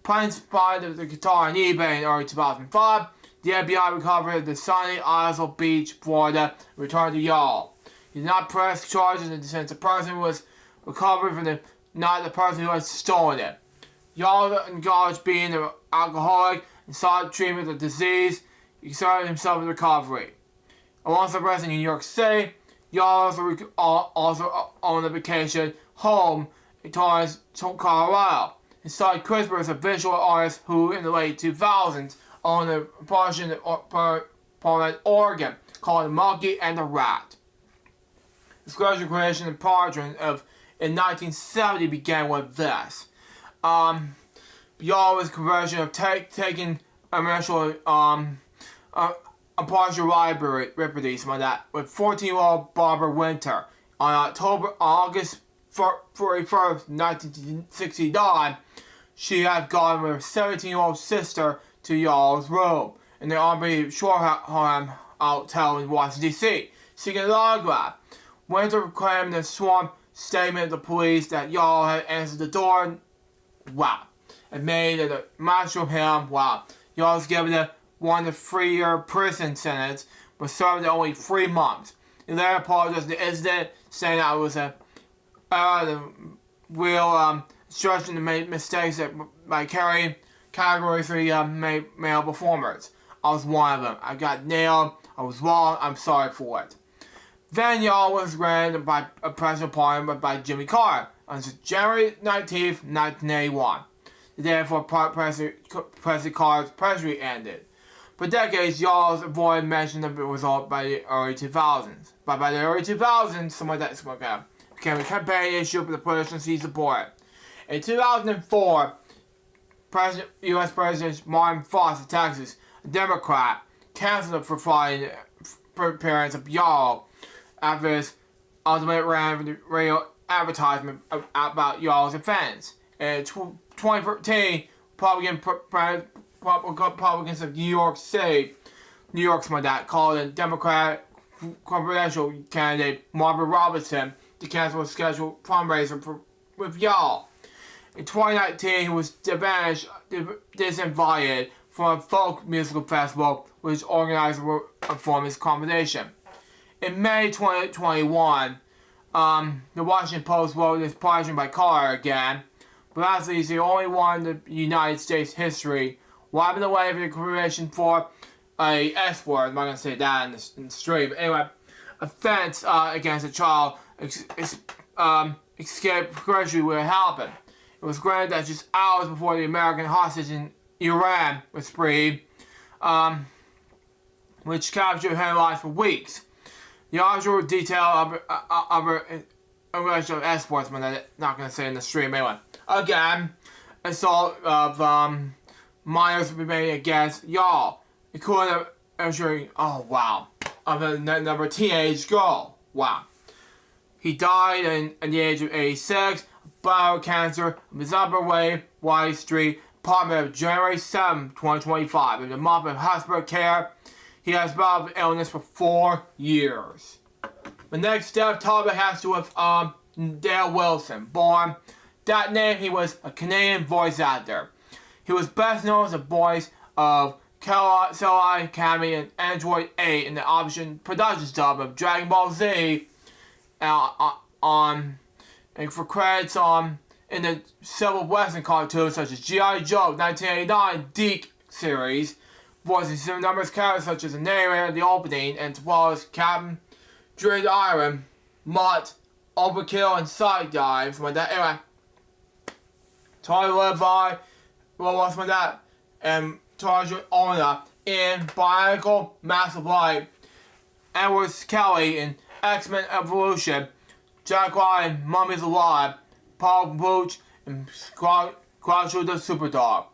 Planes spotted the guitar on eBay in early 2005. The FBI recovered the sunny Isle Beach, Florida, and returned to y'all. He did not press charges in the sense the person was recovered from not the person who had stolen it. Y'all acknowledged being an alcoholic and sought treatment of the disease. He started himself in recovery. Alongside residing in New York City, Yall also owned a vacation home in Torrance, Colorado. His son Christopher is a visual artist who, in the late 2000s, owned a portion of Portland, Oregon, called The Monkey and the Rat. His gradual creation and portrait in 1970 began with this. Yall's conversion of taking a initial a partial library reproduce like that with 14-year-old Barbara Winter. On August 31st, 1969, she had gone with her 17-year-old sister to Yall's room in the Armory Shoreham Hotel in Washington, D.C., seeking an autograph. Winter claimed in a sworn statement to the police that Yall had answered the door. Wow. And made a match of him. Wow. Yall was given a 1 to 3 year prison sentence, but served only 3 months. He later apologized for the incident, saying that it was a real instruction to make mistakes by carrying Category 3 male performers. I was one of them. I got nailed. I was wrong. I'm sorry for it. Then Yall was granted by a presidential pardon by Jimmy Carter on January 19th, 1981. The day before President Carter's presidency ended. For decades, Yall's avoided mention of the result by the early 2000s. But by the early 2000s, something like that became a campaign issue for the politicians he supported. In 2004, U.S. President Martin Foster of Texas, a Democrat, canceled the Friday appearance of Yall after his ultimate radio advertisement about Yall's offense. In 2013, Republicans of New York City, New York's my dad, called a Democratic presidential candidate, Margaret Robertson, to cancel a scheduled fundraiser with Yall. In 2019, he was disinvited from a folk musical festival which organized for his combination. In May 2021, the Washington Post wrote this portion by Carter again, but actually he's the only one in the United States history wiping away the creation for a S word. I'm not going to say that in the stream. But anyway, offense against a child escape gradually would happen. It was granted that just hours before the American hostage in Iran was freed, which captured headlines for weeks. The actual detail of escorts, but I'm not going to say in the stream anyway. Again, assault of minors be made against Yall, including of a number teenage girl. Wow. He died at the age of 86 of bowel cancer of his upper way, White Street, apartment of January 7, 2025. In the month of hospital care, he has battled illness for 4 years. The next topic has to do with Dale Wilson. Born that name, he was a Canadian voice actor. He was best known as the voice of Cell Academy and Android 8 in the option production dub of Dragon Ball Z and for credits in the several Western cartoons such as G.I. Joe 1989 Deke series, voicing numerous characters such as the narrator, the opening, and as well as Captain Dread Iron, Mutt, Overkill, and Side Dives. Anyway, Toy Levi, what's my that? And Target Owner in Bionicle Massive Light, Edward Kelly in X-Men Evolution, Jack Ryan, Mummies Alive, Paul Booch, and Groucho the Superdog.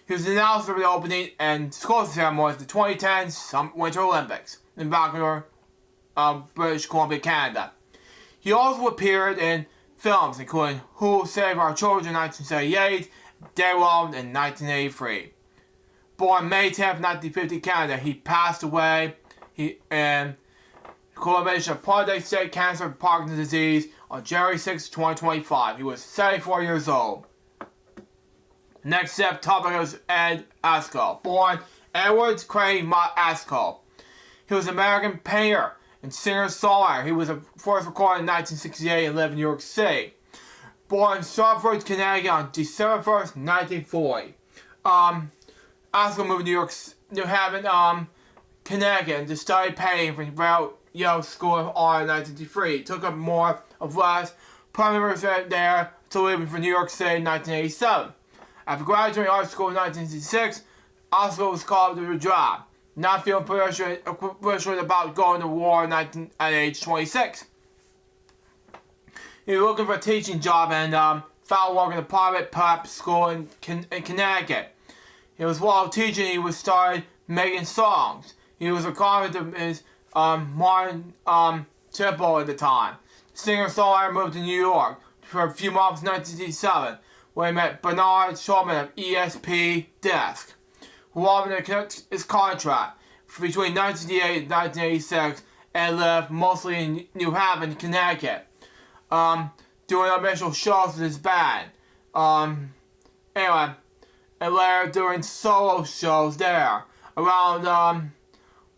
He was announced for the opening and closing ceremony of the 2010 Winter Olympics in Vancouver, British Columbia, Canada. He also appeared in films including Who Saved Our Children in 1978, Daywall in 1983. Born May 10, 1950, Canada, he passed away in combination of prostate state cancer and Parkinson's disease on January 6, 2025. He was 74 years old. Next topic is Ed Asco. Born Edward Craig Mott Asco. He was an American painter and singer-songwriter. He was first recorded in 1968 and lived in New York City. Born in Stratford, Connecticut on December 1st, 1940. Asco moved to New Haven, Connecticut to study painting from Yale School of Art in 1953. Took up more of less permanent resident there to leaving for New York City in 1987. After graduating art school in 1966, Oscar was called to a job, not feeling pressured about going to war at age 26. He was looking for a teaching job and found work in a private prep school in Connecticut. He was while teaching, he was started making songs. He was a convert of his Martin Temple at the time. The singer-songwriter moved to New York for a few months in 1967, where he met Bernard Shulman of ESP Desk, who offered his contract between 1988 and 1986 and lived mostly in New Haven, Connecticut, doing unofficial shows with his band. Anyway, and later doing solo shows there. Around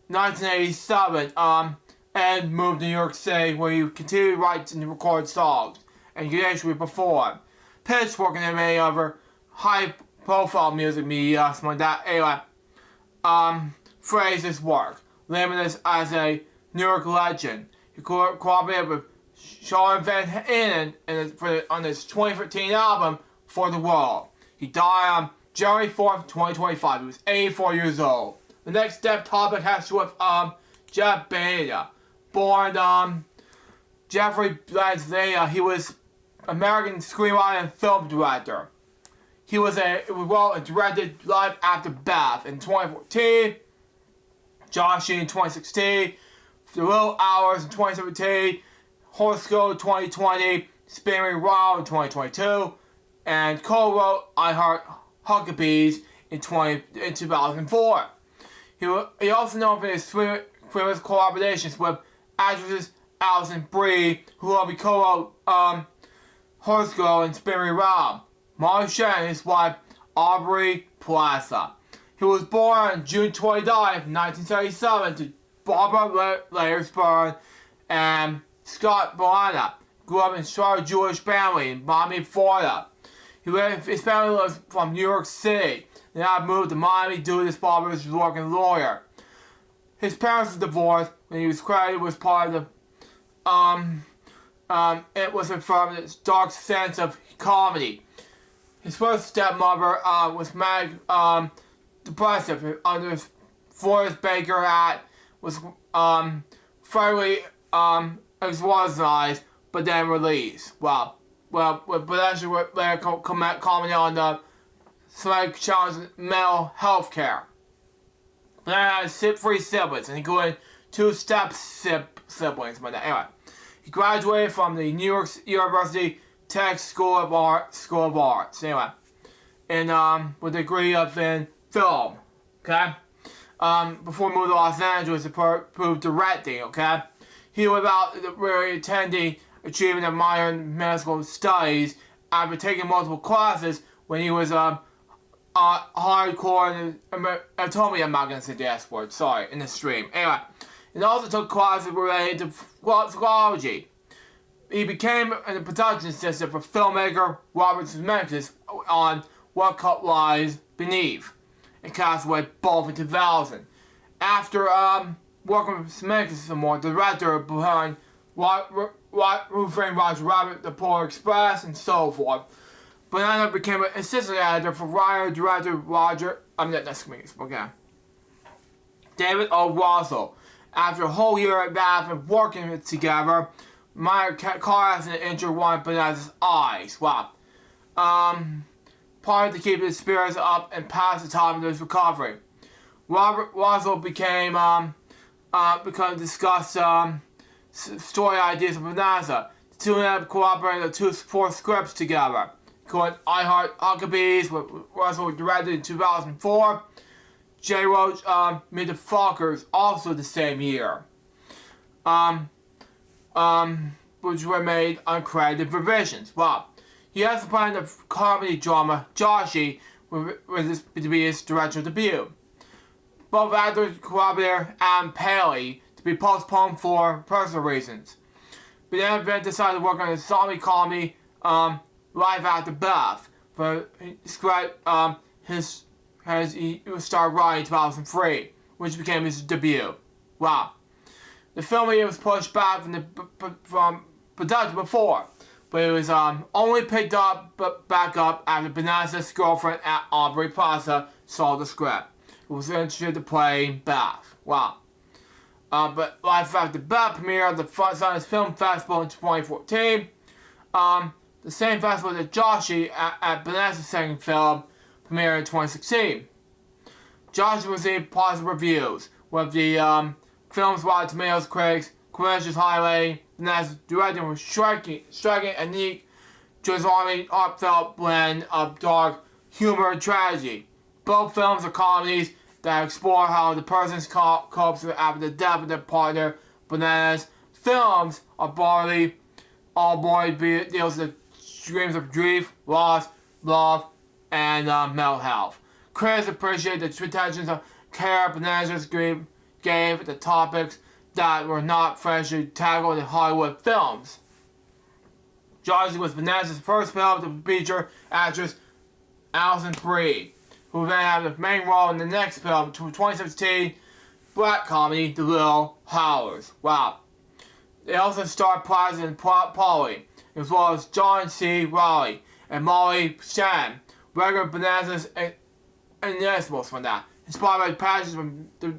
1987, Ed moved to New York City, where he continued to write and record songs, and occasionally perform. Pitch working in many other high-profile music media, something like that. Anyway, phrased his work, limited as a New York legend. He cooperated with Sean Van Halen on his 2013 album, For the World. He died on January 4th, 2025. He was 84 years old. The next step topic has to do with Jeff Bania. Born Jeffrey Bania. He was American screenwriter and film director. He wrote and directed Life After Beth in 2014, Joshi in 2016, The Little Hours in 2017, Horoscope in 2020, Spinning Round in 2022, and co-wrote I Heart Huckabees in 2004. He also known for his famous collaborations with actresses Alison Brie, who will be co-wrote Horoscope and Spinning Round. Molly Shannon, his wife Aubrey Plaza. He was born on June 29, 1977 to Barbara Layersburn and Scott Bolana. Grew up in a strong Jewish family in Miami, Florida. His family was from New York City. They now moved to Miami due to his father's working lawyer. His parents were divorced when he was credited was part of the it was affirmed its dark sense of comedy. His first stepmother was manic depressive under Forrest Baker Act, was fairly exorcised but then released. Well, but actually later commented on the slight challenge in mental health care. But I had 3 siblings, including 2 siblings. But anyway, he graduated from the New York University Tech School of Arts. Anyway, and with a degree in film. Okay. Before moving to Los Angeles to prove directing. Okay. He was about really attending achieving a minor in medical studies after taking multiple classes when he was hardcore and told me I'm not gonna say the S word, sorry, in the stream. Anyway, and also took classes related to psychology. He became a production assistant for filmmaker Robert Zemeckis on What Cut Lies Beneath and Castaway both in 2000. After working with Zemeckis some more, the director behind Who Framed Roger Rabbit, The Polar Express, and so forth. Banana became an assistant editor for writer-director David O. Russell. After a whole year at that of working together, minor car accident injured one of Banana's eyes. Wow. Part to keep his spirits up and pass the time of his recovery. Robert Russell became discussed story ideas with Banana. The two ended up cooperating to 4 scripts together. Called I Heart Huckabees, which Russell directed in 2004. J. Roach Meet the Fockers, also the same year. Which were made uncredited revisions. Wow. He also planned the comedy drama Joshi, to be his directorial debut. Both actors collaborated Adam Paley to be postponed for personal reasons. But then decided to work on a zombie comedy, Life After Beth, for he started writing in 2003. which became his debut. Wow. The film was pushed back from production before, but it was only picked back up after Bonanza's girlfriend at Aubrey Plaza saw the script. It was interested to play Beth. Wow. But Life After Beth premiered at the Sundance Film Festival in 2014. The same festival that Joshi at Bonanza's second film premiered in 2016. Joshi received positive reviews, with the film's Rotten Tomatoes critics critics highlighting Bonanza's directing was striking and unique, Army heartfelt blend of dark humor and tragedy. Both films are comedies that explore how the person copes after the death of their partner. Bonanza's films are broadly deals with streams of grief, loss, love, and mental health. Critics appreciate the attention of care Bonanza's gave the topics that were not freshly tackled in Hollywood films. Joshi was Bonanza's first film to feature actress Alison Brie, who then had the main role in the next film, 2016 black comedy The Little Howlers. Wow. They also starred President Polly, as well as John C. Reilly and Molly Shannon, regular Bonanza's inestimables from that, inspired by passions from the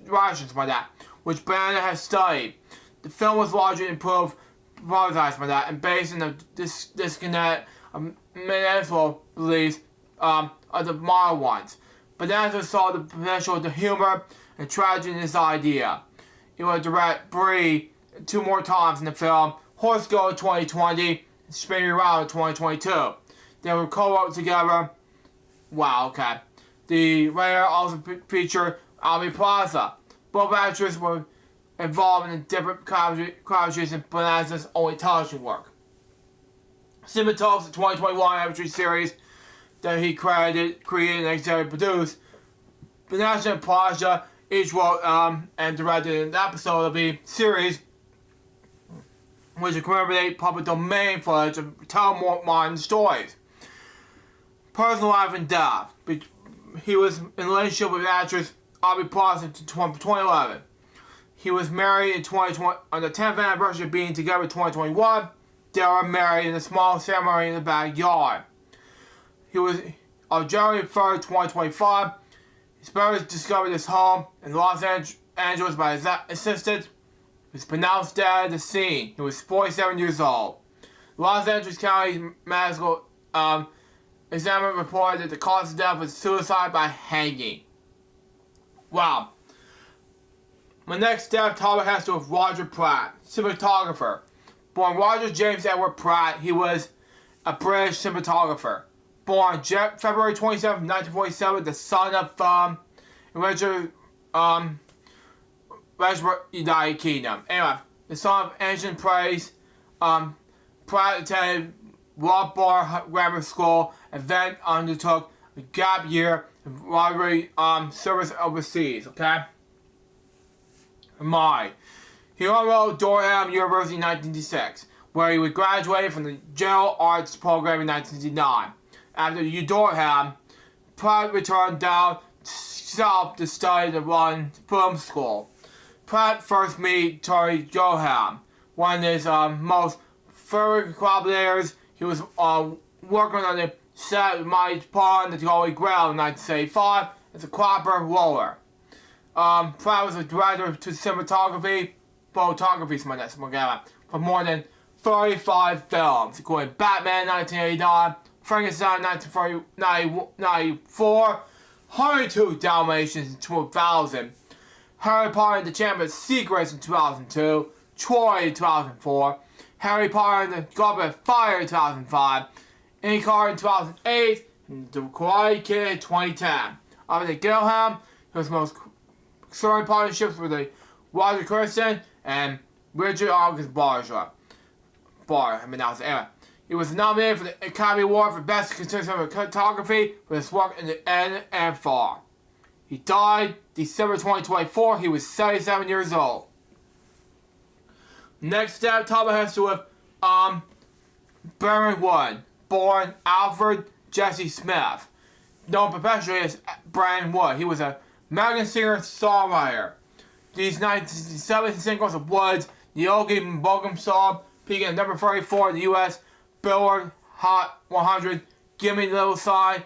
directions from that, which Bonanza has studied. The film was largely improved by that, and based on the disconnect of municipal beliefs of the modern ones. Bonanza saw the potential of the humor and tragedy in this idea. He would direct Brie 2 more times in the film, Horse Go in 2020 and Spinning Around in 2022. They were co-wrote together. Wow, okay. The writer also featured Aubrey Plaza. Both actors were involved in different collaborations in Bonanza's only television work. Cinematography, the 2021 amateur series that he created and executive produced. Bonanza and Plaza each wrote and directed an episode of the series, which incorporate public domain footage and tell more modern stories. Personal life and death. He was in a relationship with actress Aubrey Plaza in 2011. He was married in 2020 on the 10th anniversary of being together in 2021. They were married in a small ceremony in the backyard. He was on January 3rd, 2025. His parents discovered his home in Los Angeles by his assistant. He was pronounced dead at the scene. He was 47 years old. Los Angeles County Medical Examiner reported that the cause of death was suicide by hanging. Wow. My next step topic has to do with Roger Pratt, cinematographer. Born Roger James Edward Pratt, he was a British cinematographer. Born February 27, 1947, the son of Richard United Kingdom. Anyway, the son of ancient praise. Pratt attended Loughborough Grammar School and then undertook a gap year in library service overseas. Okay. He enrolled at Durham University in 1996, where he would graduate from the General Arts program in 1969. After Durham, Pratt returned down south to study at London Film School. Pratt first met Terry Johan, one of his most fervent collaborators. He was working on the set of My Pond, The Holy Grail in 1975 as a clapper roller. Pratt was a director to cinematography, photography, for more than 35 films, including Batman 1989, Frankenstein 1994, 102 Dalmatians in 2000, Harry Potter and the Chamber of Secrets in 2002, Troy in 2004, Harry Potter and the Goblet of Fire in 2005, Inkar in 2008, and The Karate Kid in 2010. Other than Gilham, his most exciting partnerships were the Roger Kirsten and Richard August Barja. Anyway. He was nominated for the Academy Award for Best Cinematography for his work in the N and Far. He died December 2024. He was 77 years old. Next step topic has to do with Baron Wood, born Alfred Jesse Smith, known professionally as Baron Wood. He was a American singer-songwriter. These 1970 singles of Woods, the Yogi Buggum song, peaking at number 34 in the U.S. Billboard Hot 100. Give Me a Little Sign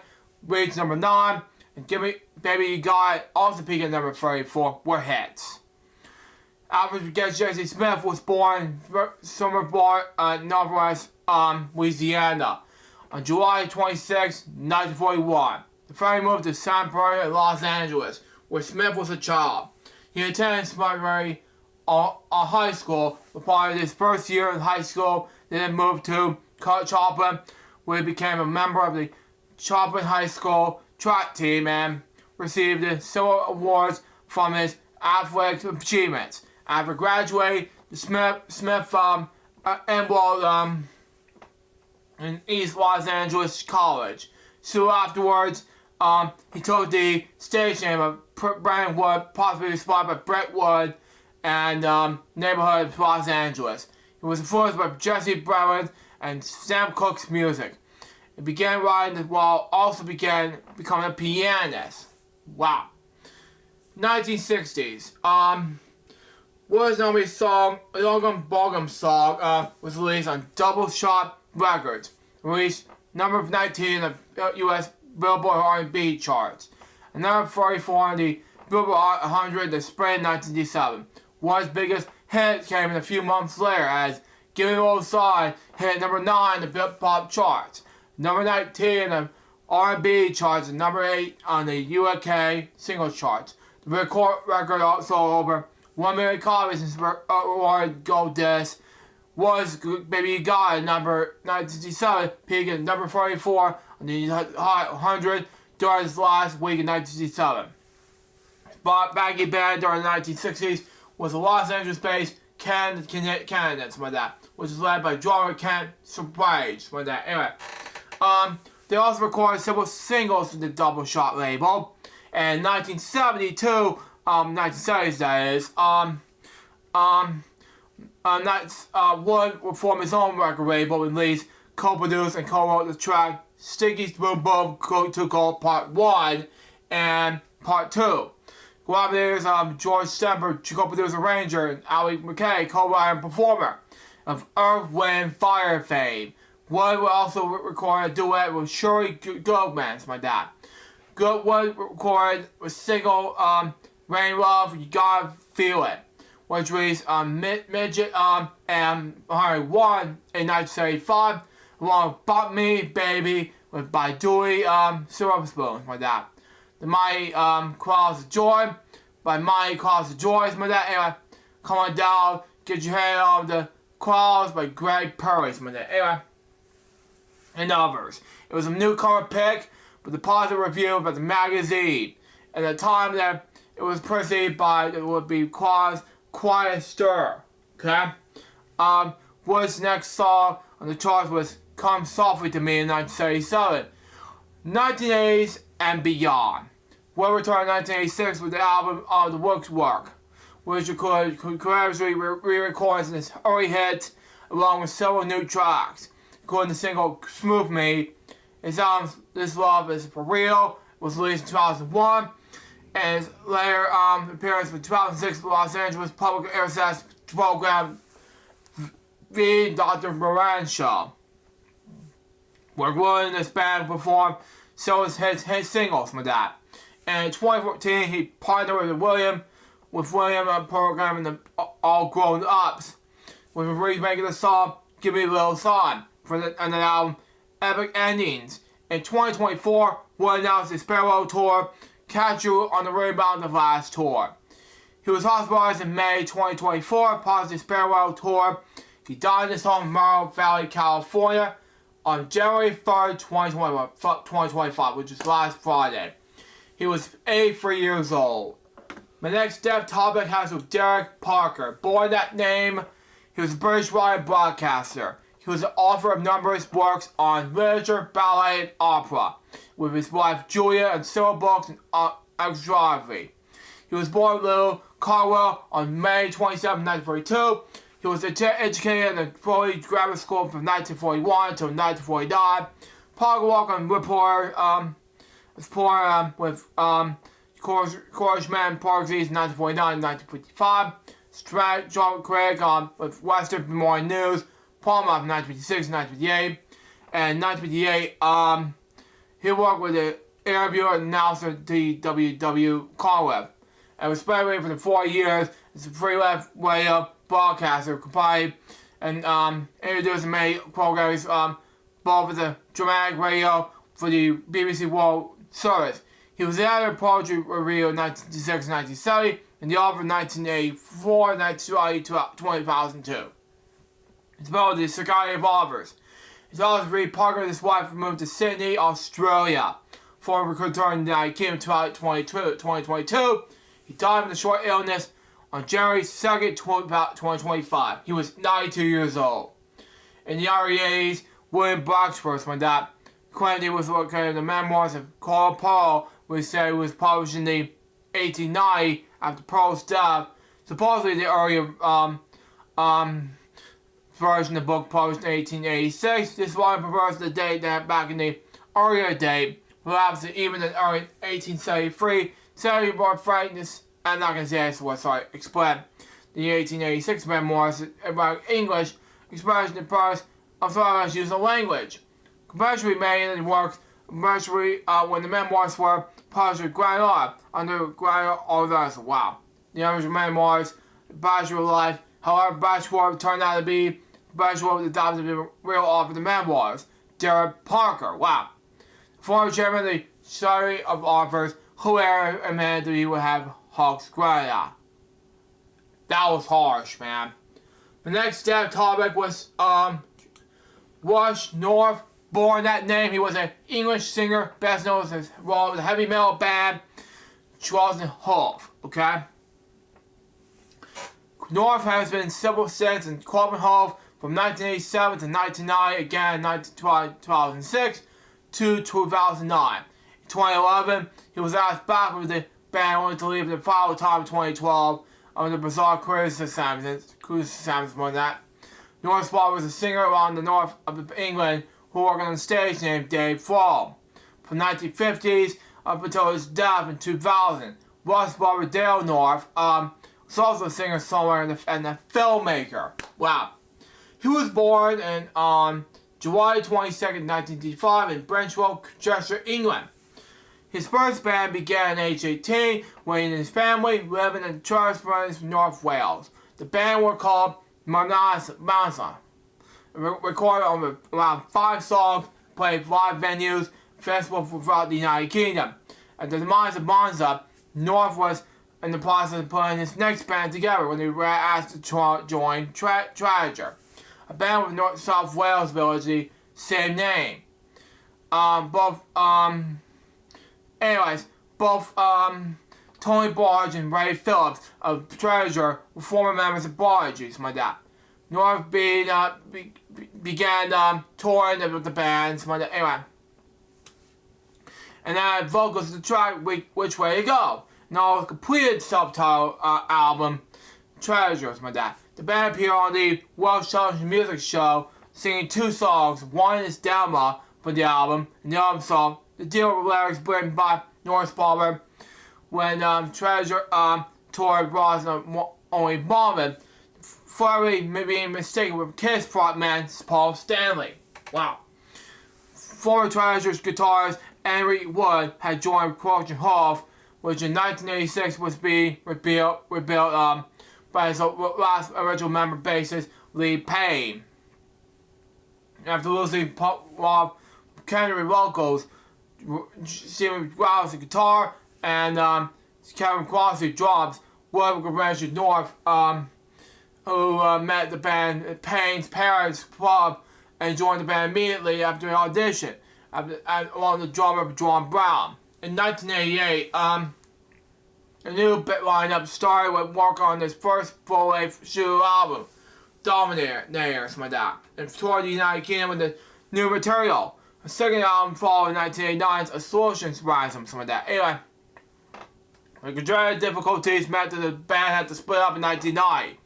reached number 9, and Give Me Baby You Got It also peaking at number 34 were hits. Average guest Jesse Smith was born in Northwest Louisiana on July 26, 1941. The family moved to San Bernardino in Los Angeles, where Smith was a child. He attended Smithbury High School, but prior to his first year in high school, then moved to Choplin, where he became a member of the Choplin High School track team and received several awards from his athletic achievements. After graduating, Smith enrolled in East Los Angeles College. Soon afterwards, he took the stage name of Brentwood, possibly inspired by Brentwood and neighborhood of Los Angeles. He was influenced by Jesse Brentwood and Sam Cooke's music. He began writing while also began becoming a pianist. Wow. 1960s. What is known as song, Yogi Buggum song, was released on Double Shot Records. Released number 19 in the U.S. Billboard R&B charts. And number 44 on the Billboard 100 in the spring 1987. One's biggest hit came in a few months later as Give Me a Little Sign hit number 9 in the Billboard charts. Number 19 in the R&B charts and number 8 on the UK singles charts. The record also over 1 million copies and award gold disc. Was Baby You Got It, number 1967, peaking at number 44 on the Hot 100 during his last week in 1967. But Baggy Band during the 1960s was a Los Angeles-based Canadians like that, which is led by drummer Ken Surprise like that. Anyway, they also recorded several singles for the Double Shot label. And 1972, 1970s that is, Wood would form his own record label and released, co-produced and co-wrote the track Sticky's Boom Boom to Gold Part 1 and Part 2. Collaborators George Stemper, co-producer arranger, and Ali McKay, co-writer and performer of Earth, Wind, Fire fame. Wood would also record a duet with Shuri Goldman, like that. Wood recorded a single, Rain Love, You Gotta Feel It, which released on Midget and 101 in 1975, along with Bop Me Baby by Dewey Silver Spoon, like that. The Mighty Clouds of Joy by Mighty Clouds of Joy, like that. Anyway, Come On Down, Get Your Head Off the Clouds by Greg Perry, like that. Anyway, and others. It was a newcomer pick, but the positive review by the magazine. At the time that it was perceived by, it would be Quiet Stir. Okay? Wood's next song on the charts was Come Softly to Me in 1977. 1980s and beyond. Wood returned in 1986 with the album of the Works Work, which recorded collaboratively re-recordings in his early hits, along with several new tracks, including the single Smooth Me. His album This Love Is For Real was released in 2001, and his later appearance in 2006 Los Angeles Public Access program, The Dr. Moran Show, where Wood and his band performed several of his hit singles from that. And in 2014, he partnered with William program in the All Grown Ups, with remaking the song Give Me a Little Sign for the album Epic Endings. In 2024, Wood announced his farewell tour, Catch You on the Rebound of Last Tour. He was hospitalized in May 2024, paused his farewell tour. He died in his home in Morro Valley, California on January 3rd, 2025, which is last Friday. He was 83 years old. My next step topic has with Derek Parker. Born that name, he was a British writer and broadcaster. He was the author of numerous works on literature, ballet, and opera, with his wife Julia and several books on astronomy. He was born in Little Carwell on May 27, 1942. He was educated in the Foley Grammar School from 1941 until 1949. Parker worked on reporter with Corishman Parksees 1949 1955. John Craig with Western Morning News. Palmer 1956 1958. And 1958, he worked with the interviewer and announcer T.W.W. Conway. And was spent for the 4 years as a free web radio broadcaster, combined and introduced and made programs both with the dramatic radio for the BBC World Service. He was the editor of Poetry Review in 1966-1970 and the author of 1984 2002. It's about the Society of Authors. His authors read Parker and his wife moved to Sydney, Australia. Before he returned to the United Kingdom in 2022. He died of a short illness on January 2nd, 2025. He was 92 years old. In the early 80s, William Blacksworth, when that Quentin was located in the memoirs of Carl Pearl, which said it was published in the 1890 after Pearl's death. Supposedly the earlier version of the book published in 1886. This one prefers the date that back in the earlier date, perhaps even in early 1873. Samuel Bart Frankness, I'm not going to say this word, sorry, explain the 1886 memoirs about English expression in prose of Flemish use of language. Commercially made in works, commercially when the memoirs were published with Granor, under Granor authors. Wow. The original memoirs, Bachelor Life, however, Bachelor turned out to be Bachelor was adopted the real author of the memoirs, Derek Parker. Wow. Former chairman of the Society of Authors, who admitted that he would have Hawks Greta. That was harsh, man. The next topic was Rush North. Born that name, he was an English singer, best known as his role with the heavy metal band Charles and Hove. Okay. North has been in several stints in Corbin Hove from 1987 to 1990, again in 2006 to 2009. 2011, he was asked back with the band only to leave the final time in 2012 under bizarre criticisms more than that. North Spot was a singer around the north of England who worked on a stage named Dave Fall. From 1950s up until his death in 2000, Russ Barbara Dale North was also a singer-songwriter and a filmmaker. Wow. He was born on July 22nd, 1955 in Brenchwell, Cheshire, England. His first band began at age 18 when he and his family living in Charles, North Wales. The band were called Manasa. Recorded on around 5 songs, played live venues, festivals throughout the United Kingdom. At the demise of Monza, North was in the process of putting his next band together when they were asked to join Treasure, a band with North South Wales village, the same name. Both Tony Barge and Ray Phillips of Treasure were former members of Barge, something like that. North began touring with the band, something like that. Anyway. And then vocals of the track, Which Way to Go. Now, a completed self-titled album, Treasure, something like that. The band appeared on the Welsh Television Music Show, singing 2 songs. One is Dama for the album, and the other song, the deal with lyrics written by North Barber when Treasure toured Ross Only Bombing, formally being mistaken with Kiss frontman Paul Stanley. Wow. Former Treasure's guitarist Henry Wood had joined Croatian Hove, which in 1986 was being rebuilt by his last original member bassist Lee Payne. After losing Rob Kennedy vocals, Stephen Rouse guitar, and Kevin Crosby drums, Wood recommended North, who met the band at Payne's parents' club and joined the band immediately after an audition, along with the drummer John Brown. In 1988, a new bit lineup started with work on his first full-length studio album, Dominator, something like that, and toured the United Kingdom with the new material. A second album followed in 1989's A Solutions Ransom, something like that. Anyway, the dreaded difficulties meant that the band had to split up in 1990.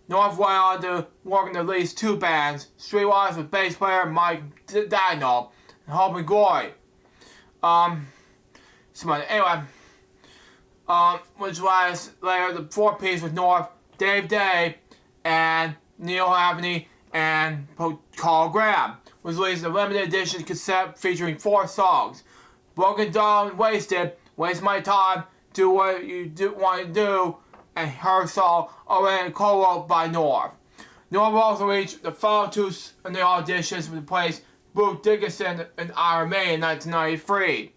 North went on to work in at least 2 bands, Streetwise with bass player Mike Dagnall and Hope and Glory. Anyway, which was later the four-piece with North, Dave Day, and Neil Abney, and Carl Graham. Was released in a limited edition cassette featuring 4 songs: Broken Down, Wasted, Waste My Time, Do What You Want to Do, and Her Song, already co-wrote by North. North also reached the final 2 in the auditions to replace Bruce Dickinson and Iron Maiden in 1993.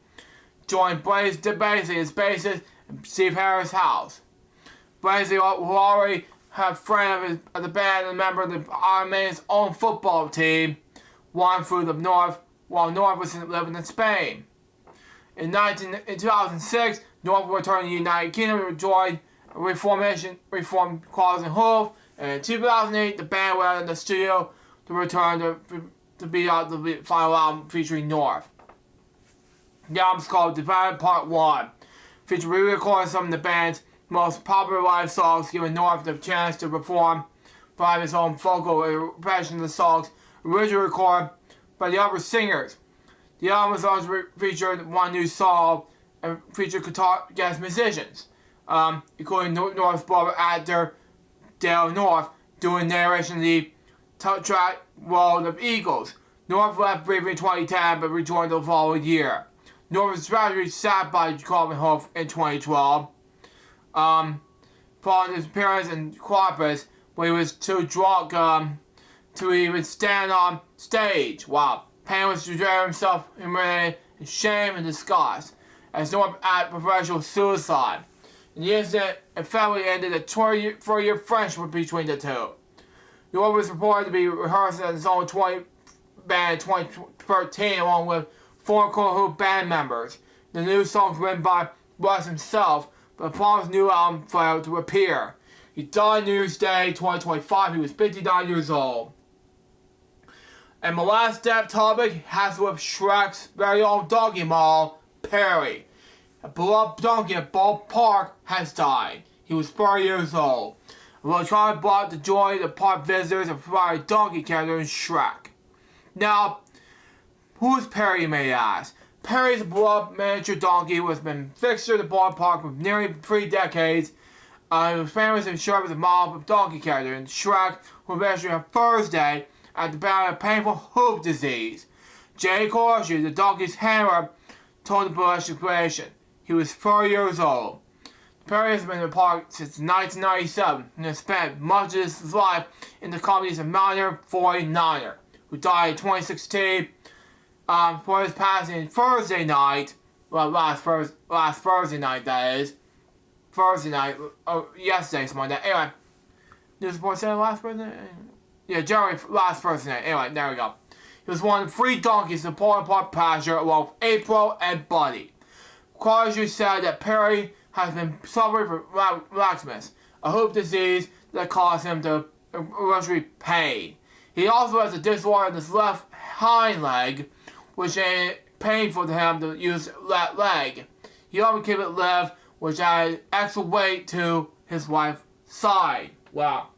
Joined Blaze DeBasey as bassist and Steve Harris House. Blaze, who already had a friend of the band and a member of the Iron Maiden's own football team, won through the North while North was living in Spain. In 2006, North returned to the United Kingdom and joined Reformed Claus and Hoof, and in 2008, the band went in the studio to return to be out the final album featuring North. The album's called Divided Part 1, featuring re-recording some of the band's most popular live songs, giving North the chance to perform by his own vocal impression of the songs originally recorded by the other singers. The album was also featured one new song and featured guitar guest musicians, including North's brother actor Dale North, doing narration of the track World of Eagles. North left briefly in 2010 but rejoined the following year. North was tragically sacked by Calvin Hoof in 2012. Following his appearance in Cloppers, when he was too drunk to even stand on stage. Wow. Payne was to declare himself humiliated in shame and disgust, as North acted professional suicide. In the incident, it finally ended a 24-year friendship between the two. North was reported to be rehearsing at his own band in 2013 along with former Who band members. The new songs written by Russ himself, but upon his new album failed to appear. He died New Year's Day 2025. He was 59 years old. And my last death topic has with Shrek's very own donkey mall, Perry. A beloved donkey at Ball Park has died. He was 4 years old. Will try to brought the joy of the park visitors and provide a donkey character in Shrek. Now, who is Perry, you may ask? Perry is a beloved miniature donkey who has been fixture at the ballpark for nearly 3 decades. He was famous and served as a model of donkey character in Shrek, who eventually on Thursday at the battle of painful hoof disease. Jay Corsi, the donkey's handler, told the British situation. He was 4 years old. Perry has been in the park since 1997 and has spent much of his life in the companies of Mountaineer 49er, who died in 2016 for his passing Thursday night. Well, last Thursday night, that is. Thursday night. Oh, yesterday's Monday. Anyway, News Report said last Thursday? Yeah, January last Thursday night. Anyway, there we go. He was one of 3 donkeys in the Portland Park pasture along with April and Buddy. Quasi said that Perry has been suffering from laxmus, a hoof disease that caused him to eventually pain. He also has a disorder in his left hind leg, which made it painful to him to use that leg. He also kept it left, which added extra weight to his wife's side. Wow.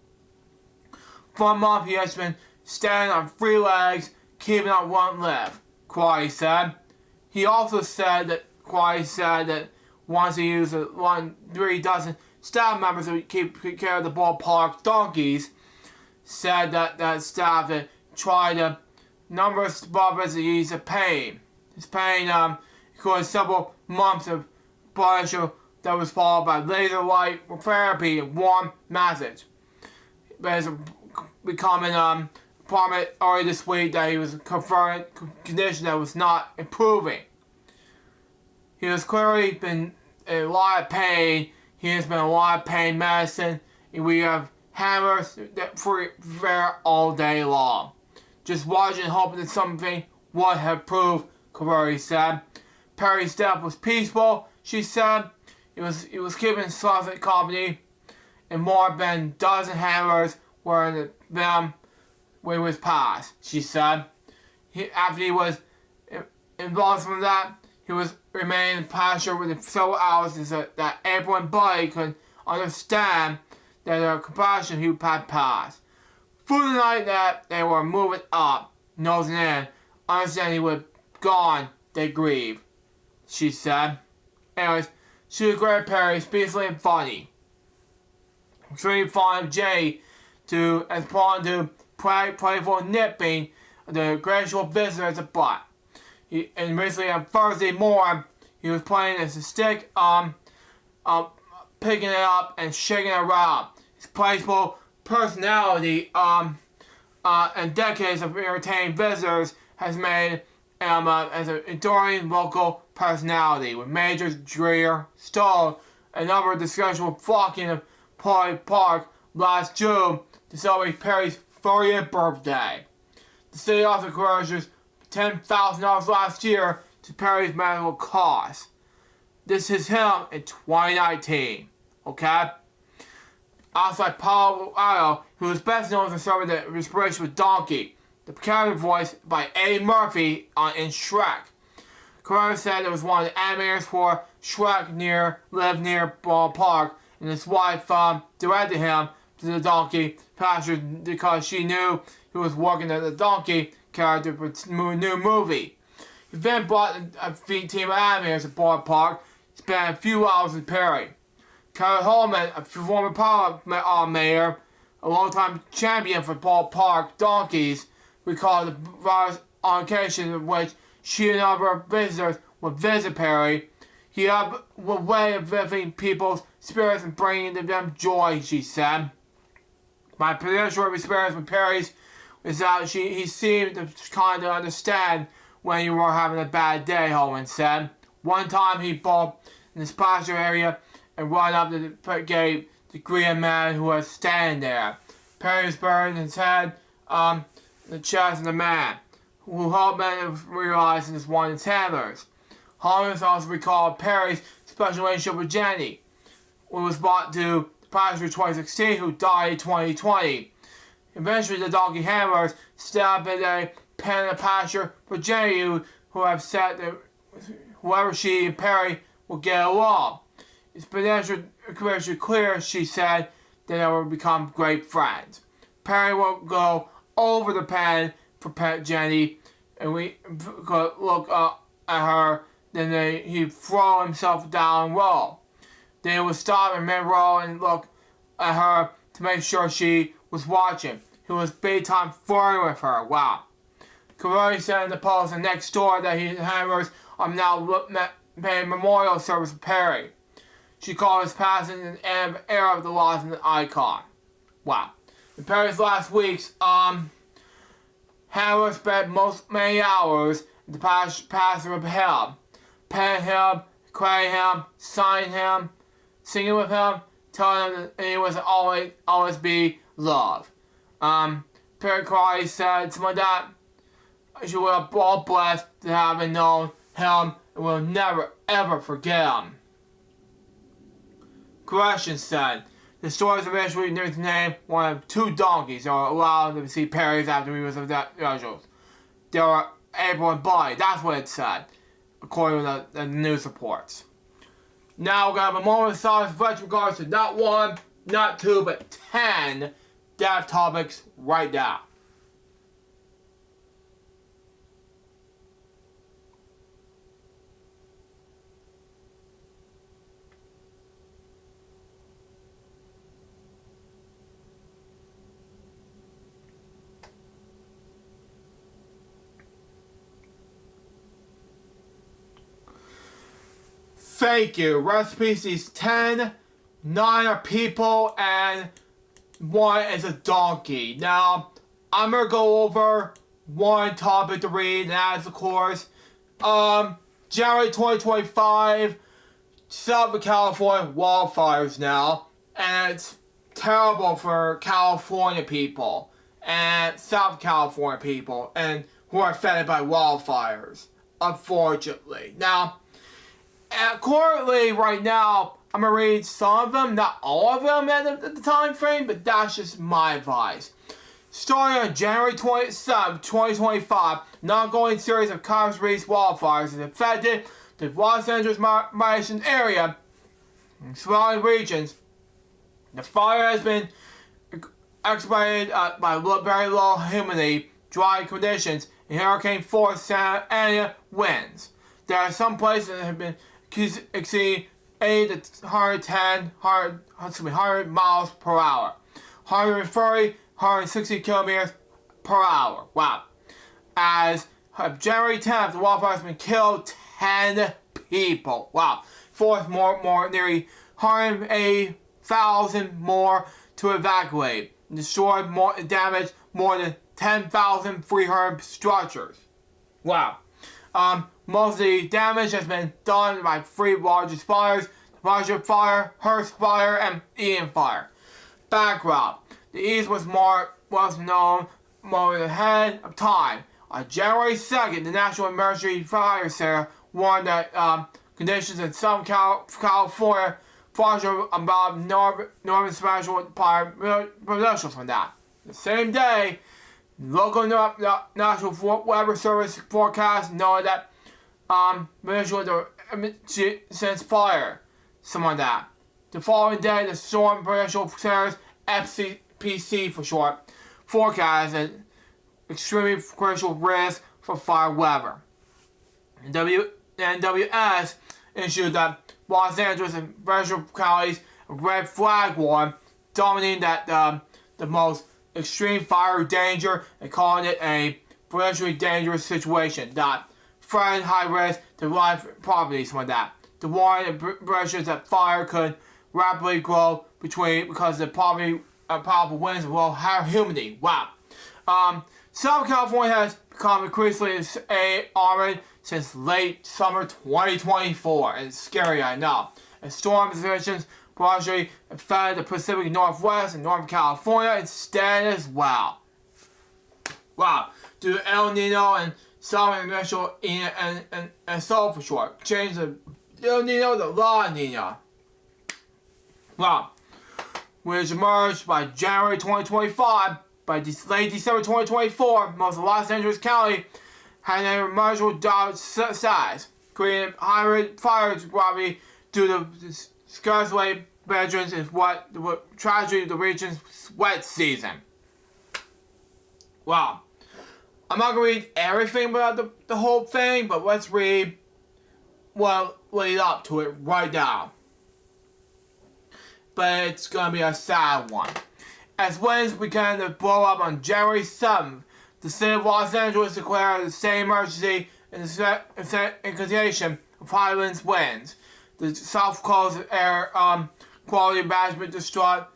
For a month, he has been standing on 3 legs, keeping on 1 leg, Quai said. He also said that once he used 3 dozen staff members who keep care of the ballpark donkeys, said that staff had tried a number of bumpers to ease the pain. His pain caused several months of pressure that was followed by laser light therapy and warm massage. But it's becoming prominent early this week that he was confirming a condition that was not improving. He has clearly been in a lot of pain. He has been in a lot of pain medicine. And we have hammers for there all day long. Just watching and hoping that something would have proved, Cavari said. Perry's death was peaceful, she said. He was keeping Slavic company, and more than a dozen hammers were in them when he was passed, she said. After he was involved from that, he was remaining in pasture within several hours so that April and Buddy could understand that their compassion he had passed. Through the night that they were moving up, nose and in, understanding he was gone, they grieved, she said. Anyways, She was great at Perry, speechless and funny. Extremely fond of Jenny, as prone to playful nipping the gradual visitors' butt. And recently on Thursday morning, he was playing as a stick, picking it up and shaking it around. His playful personality, and decades of entertaining visitors has made him as an enduring local personality. With Majors, Dreer, Stowe, and other discussions were flocking to Poly Park last June to celebrate Perry's 30th birthday. The city also encourages $10,000 last year to Perry's medical costs. This is him in 2019. Okay? Outside Colorado, who is best known for serving the inspiration with Donkey, the character voiced by Eddie Murphy in Shrek. Carrera said it was one of the animators for Shrek lived near Ball Park, and his wife directed him to the donkey pasture because she knew he was working as a donkey character for a new movie. He then brought a team of animators to Ball Park, spent a few hours with Perry. Carrie Holman, a former power mayor, a long-time champion for Ball Park donkeys, recalled the virus on occasion in which she and other visitors would visit Perry. He had a way of lifting people's spirits and bringing them joy, she said. My particular experience with Perry's is that he seemed to kind of understand when you were having a bad day, Holman said. One time he bought in this pasture area and run up to the gate to greet a man who was standing there. Perry was buried his head the chest of the man, who Holman realized was one of his handlers. Holman also recalled Perry's special relationship with Jenny, who was brought to the pasture in 2016, who died in 2020. Eventually, the donkey handlers set up in a pen in the pasture for Jenny, who have said that whoever she and Perry will get along. It's been clear, she said, that they will become great friends. Perry will go over the pen for Pet Jenny, and we could look up at her. Then he'd throw himself down and roll. Then he would stop in mid-roll and look at her to make sure she was watching. He was big time flirting with her. Wow. Carrera said in the post next door that his handlers are now paying memorial service for Perry. She called his passing an era of the loss and an icon. Wow. In Perry's last weeks, handlers spent many hours in the pasture with him, petting him, crying him, signing him, singing with him, telling him that he was always be loved. Perry Carrera said something like that. She will be all blessed to have known him and will never ever forget him. Correction said, the stories eventually named one of two donkeys that were allowed to see Perry's after he was of that schedules. They were April and Buddy. That's what it said, according to the news reports. Now we're going to have a moment of silence with regards to not one, not two, but 10 death topics right now. Thank you. Recipes these 10, 9 are people, and 1 is a donkey. Now, I'm going to go over one topic to read, and that is, of course, January 2025, Southern California wildfires now, and it's terrible for California people, and South California people, and who are affected by wildfires, unfortunately. Now, currently, right now, I'm going to read some of them, not all of them at the time frame, but that's just my advice. Starting on January 27, 2025, an ongoing series of Congress-released wildfires has affected the Los Angeles metropolitan area and surrounding regions. The fire has been exacerbated by very low humidity, dry conditions, and hurricane-force Santa Ana winds. There are some places that have been exceeding 80 to 100 miles per hour. 130, 160 kilometers per hour. Wow. As of January 10th, the wildfire has been killed 10 people. Wow. Forced nearly 180,000 more to evacuate. And destroyed and damaged more than 10,300 structures. Wow. Most of the damage has been done by three largest fires: the Roger Fire, Hearst Fire, and Ian Fire. Background: the East was known more ahead of time. On January 2nd, the National Emergency Fire Center warned that conditions in Southern California far above northern special potential from that. The same day, local National Weather Service forecast noted that since fire, something like that. The following day, the Storm Potential Center's FCPC for short forecasted extremely critical risk for fire weather. And NWS issued that Los Angeles and Ventura counties a red flag warning, dominating that the most extreme fire danger and calling it a potentially dangerous situation that threatened high risk to life and property, something like that. The warning impressions that fire could rapidly grow because of the powerful winds and low humidity. Wow. Southern California has become increasingly alarming since late summer 2024. It's scary, I know. And storm conditions partially affected the Pacific Northwest and Northern California instead as well. Wow. Due to El Nino and Southern Initial and so for short. Change the El Nino to La Nina. Wow. Which emerged by January 2025. By late December 2024, most of Los Angeles County had an emergent drought size, creating high-rate fires probably due to scarcely veterans is what tragedy of the region's wet season. Wow. I'm not going to read everything about the whole thing, but let's read what lead up to it right now. But it's going to be a sad one. As winds began to blow up on January 7th, the city of Los Angeles declared a state emergency in condition of high winds. The South Coast Air Quality Management District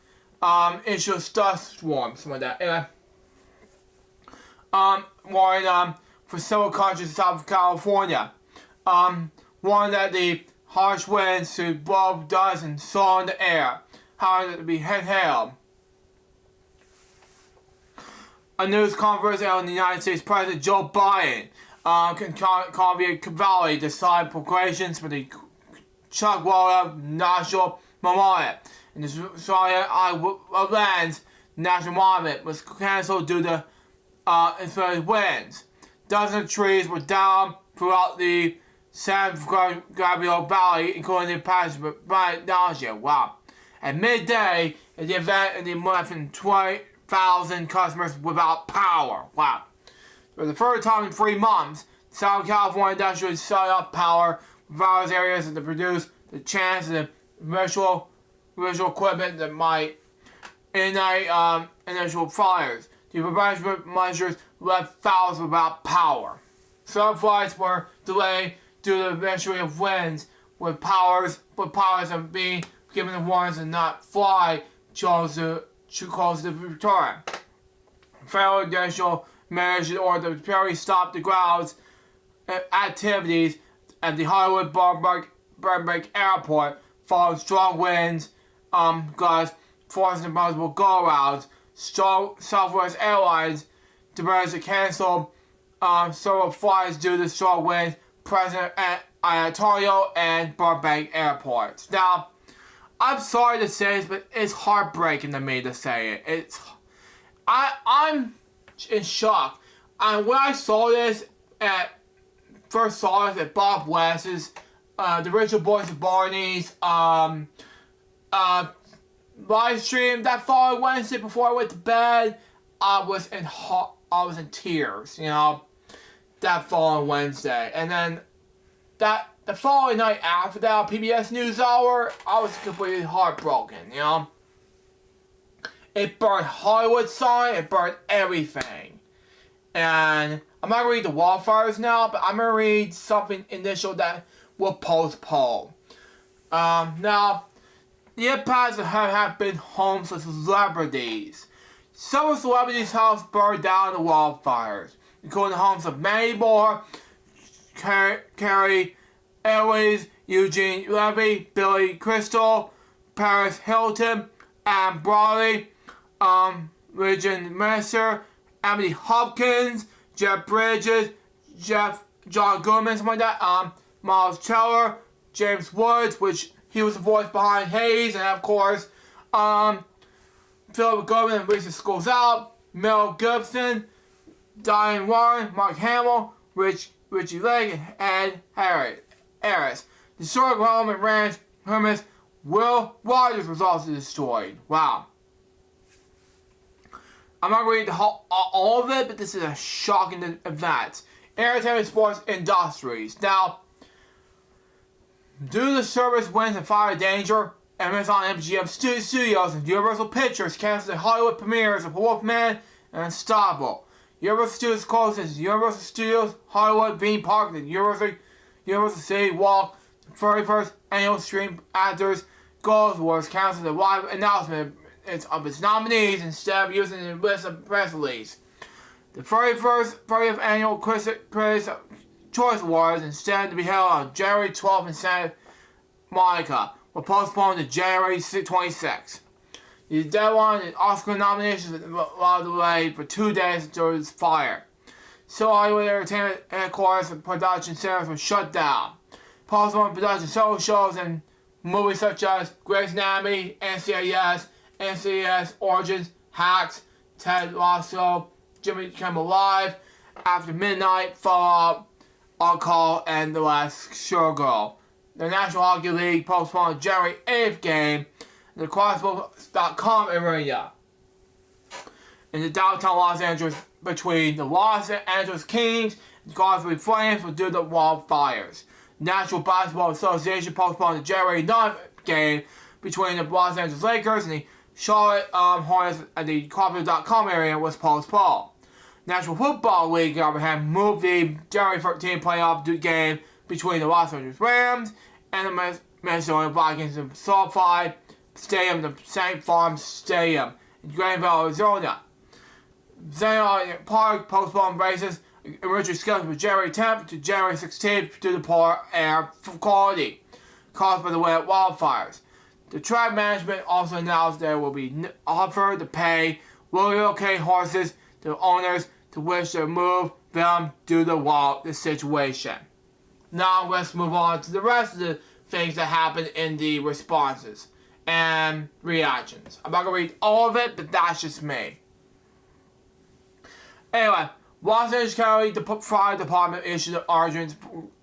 issued a dust storm, something like that. Warning for several countries south of California. Warning that the harsh winds could blow dust and saw in the air, how to be inhaled. A news conference on the United States President Joe Biden convened Valley to sign proclamations for the Chuckwalla National Monument. And the Australia Lands National Monument was cancelled due to influential winds. Dozens of trees were down throughout the San Gabriel Valley, including the passage by Nausea. Wow. At midday, at the event, the more than 20,000 customers without power. Wow. For the first time in 3 months, Southern California industrially shut off power for various areas to produce the chance of the visual equipment that might ignite initial fires. The prevention measures left thousands without power. Some flights were delayed due to the eventuality of winds, with pilots being given the warnings to not fly chose to return. Federal judicial managed in order to temporarily stop the ground's activities at the Hollywood Burbank Airport following strong winds, gusts, forcing impossible go-arounds. Southwest Airlines decided to cancel several flights due to strong winds present at Antonio and Burbank airports. Now, I'm sorry to say this, but it's heartbreaking to me to say it. I'm in shock. And when I saw this first saw this at Bob West's, the Richard Boys of Barney's live stream that following Wednesday before I went to bed, I was in tears, that following Wednesday. And then that the following night after that PBS NewsHour, I was completely heartbroken, you know? It burned Hollywood sign, it burned everything. And I'm not gonna read the wildfires now, but I'm gonna read something initial that will postpone. Now, the impacts have been homes of celebrities. Several celebrities' houses burned down in the wildfires, including the homes of Manny Moore, Carrie Airways, Eugene Levy, Billy Crystal, Paris Hilton, Anne Brawley, Regina Mercer, Emily Hopkins, Jeff Bridges, John Goodman, something like that, Miles Teller, James Woods, which he was the voice behind Hayes, and of course, Philip Goodman and Lisa Schools Out, Mel Gibson, Diane Warren, Mark Hamill, Richie Lake, and Ed Harris. The historic home and ranch Hermes Will Rogers was also destroyed. Wow. I'm not going to read all of it, but this is a shocking event. Entertainment Sports Industries. Now, due to the service winds and fire danger, Amazon MGM Studios and Universal Pictures canceled the Hollywood premieres of Wolfman and Unstoppable. Universal Studios closes Universal Studios Hollywood Theme Park and Universal City Walk. The 31st annual Screen Actors Guild Awards canceled the live announcement of its nominees instead of using the list of press release. The 30th annual Critics' Choice Awards, instead to be held on January 12th in Santa Monica, were postponed to January 26th. The deadline and Oscar nominations were delayed for 2 days due to this fire. So Hollywood Entertainment headquarters and production centers were shut down. Postponed production solo shows and movies such as Grey's Anatomy, NCIS Origins, Hacks, Ted Lasso, Jimmy Kimmel Live, After Midnight, Fall Out, On Call, and The Last Showgirl. The National Hockey League postponed the January 8th game in the Crossbow.com area in the downtown Los Angeles between the Los Angeles Kings and the Cosby Flames due to the wildfires. The National Basketball Association postponed the January 9th game between the Los Angeles Lakers and the Charlotte Hornets at the Crossbow.com area was postponed. National Football League, on the other hand, moved the January 13th playoff game between the Los Angeles Rams and the Minnesota Vikings in SoFi Stadium, the St. Farms Stadium in Greenville, Arizona. Zenith Park postponed races originally scheduled for January 10th to January 16th due to poor air quality caused by the wet wildfires. The track management also announced there will be offered to pay relocate horses to owners to wish to move them due to the situation. Now let's move on to the rest of the things that happened in the responses and reactions. I'm not going to read all of it, but that's just me. Anyway, Los Angeles County Fire Department issued an urgent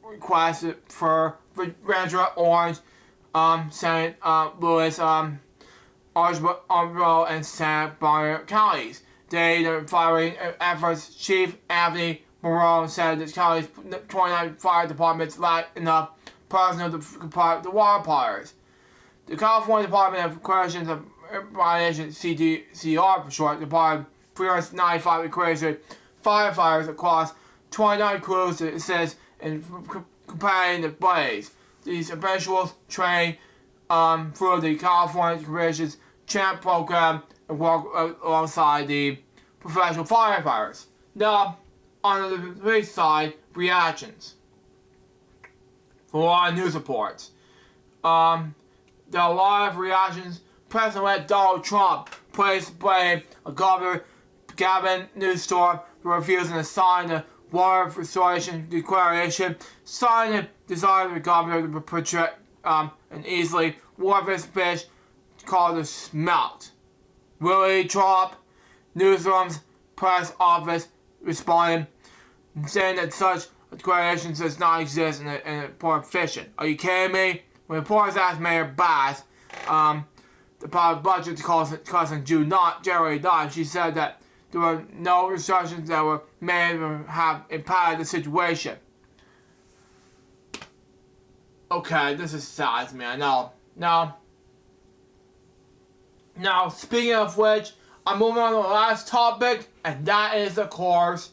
request for Ranger Orange, St. Louis, Orangeburg, and Santa Barbara counties. The firing efforts, Chief Anthony Morone said that the county's 29 fire departments lack enough personnel to fight the wildfires. The California Department of Corrections and Violation, CDCR for short, Department 395 recruited firefighters across 29 crews to assist in combating the blaze. These officials trained through the California Corrections Champ program and work alongside the professional firefighters. Now, on the police side, reactions. For a lot of news reports. There are a lot of reactions. President-elect Donald Trump placed blame on Governor Gavin Newsom for refusing to sign the Water Restoration Declaration, signing the desire of the governor to protect an easily waterless fish called the smelt. Willie Trump, Newsom's press office responded, saying that such declaration does not exist in the port of fishing. Are you kidding me? When reporters asked Mayor Bass, the public budget causing January 9th, she said that there were no restrictions that were made to have impacted the situation. Okay, this is sad, man. Now, speaking of which, I'm moving on to the last topic, and that is, of course,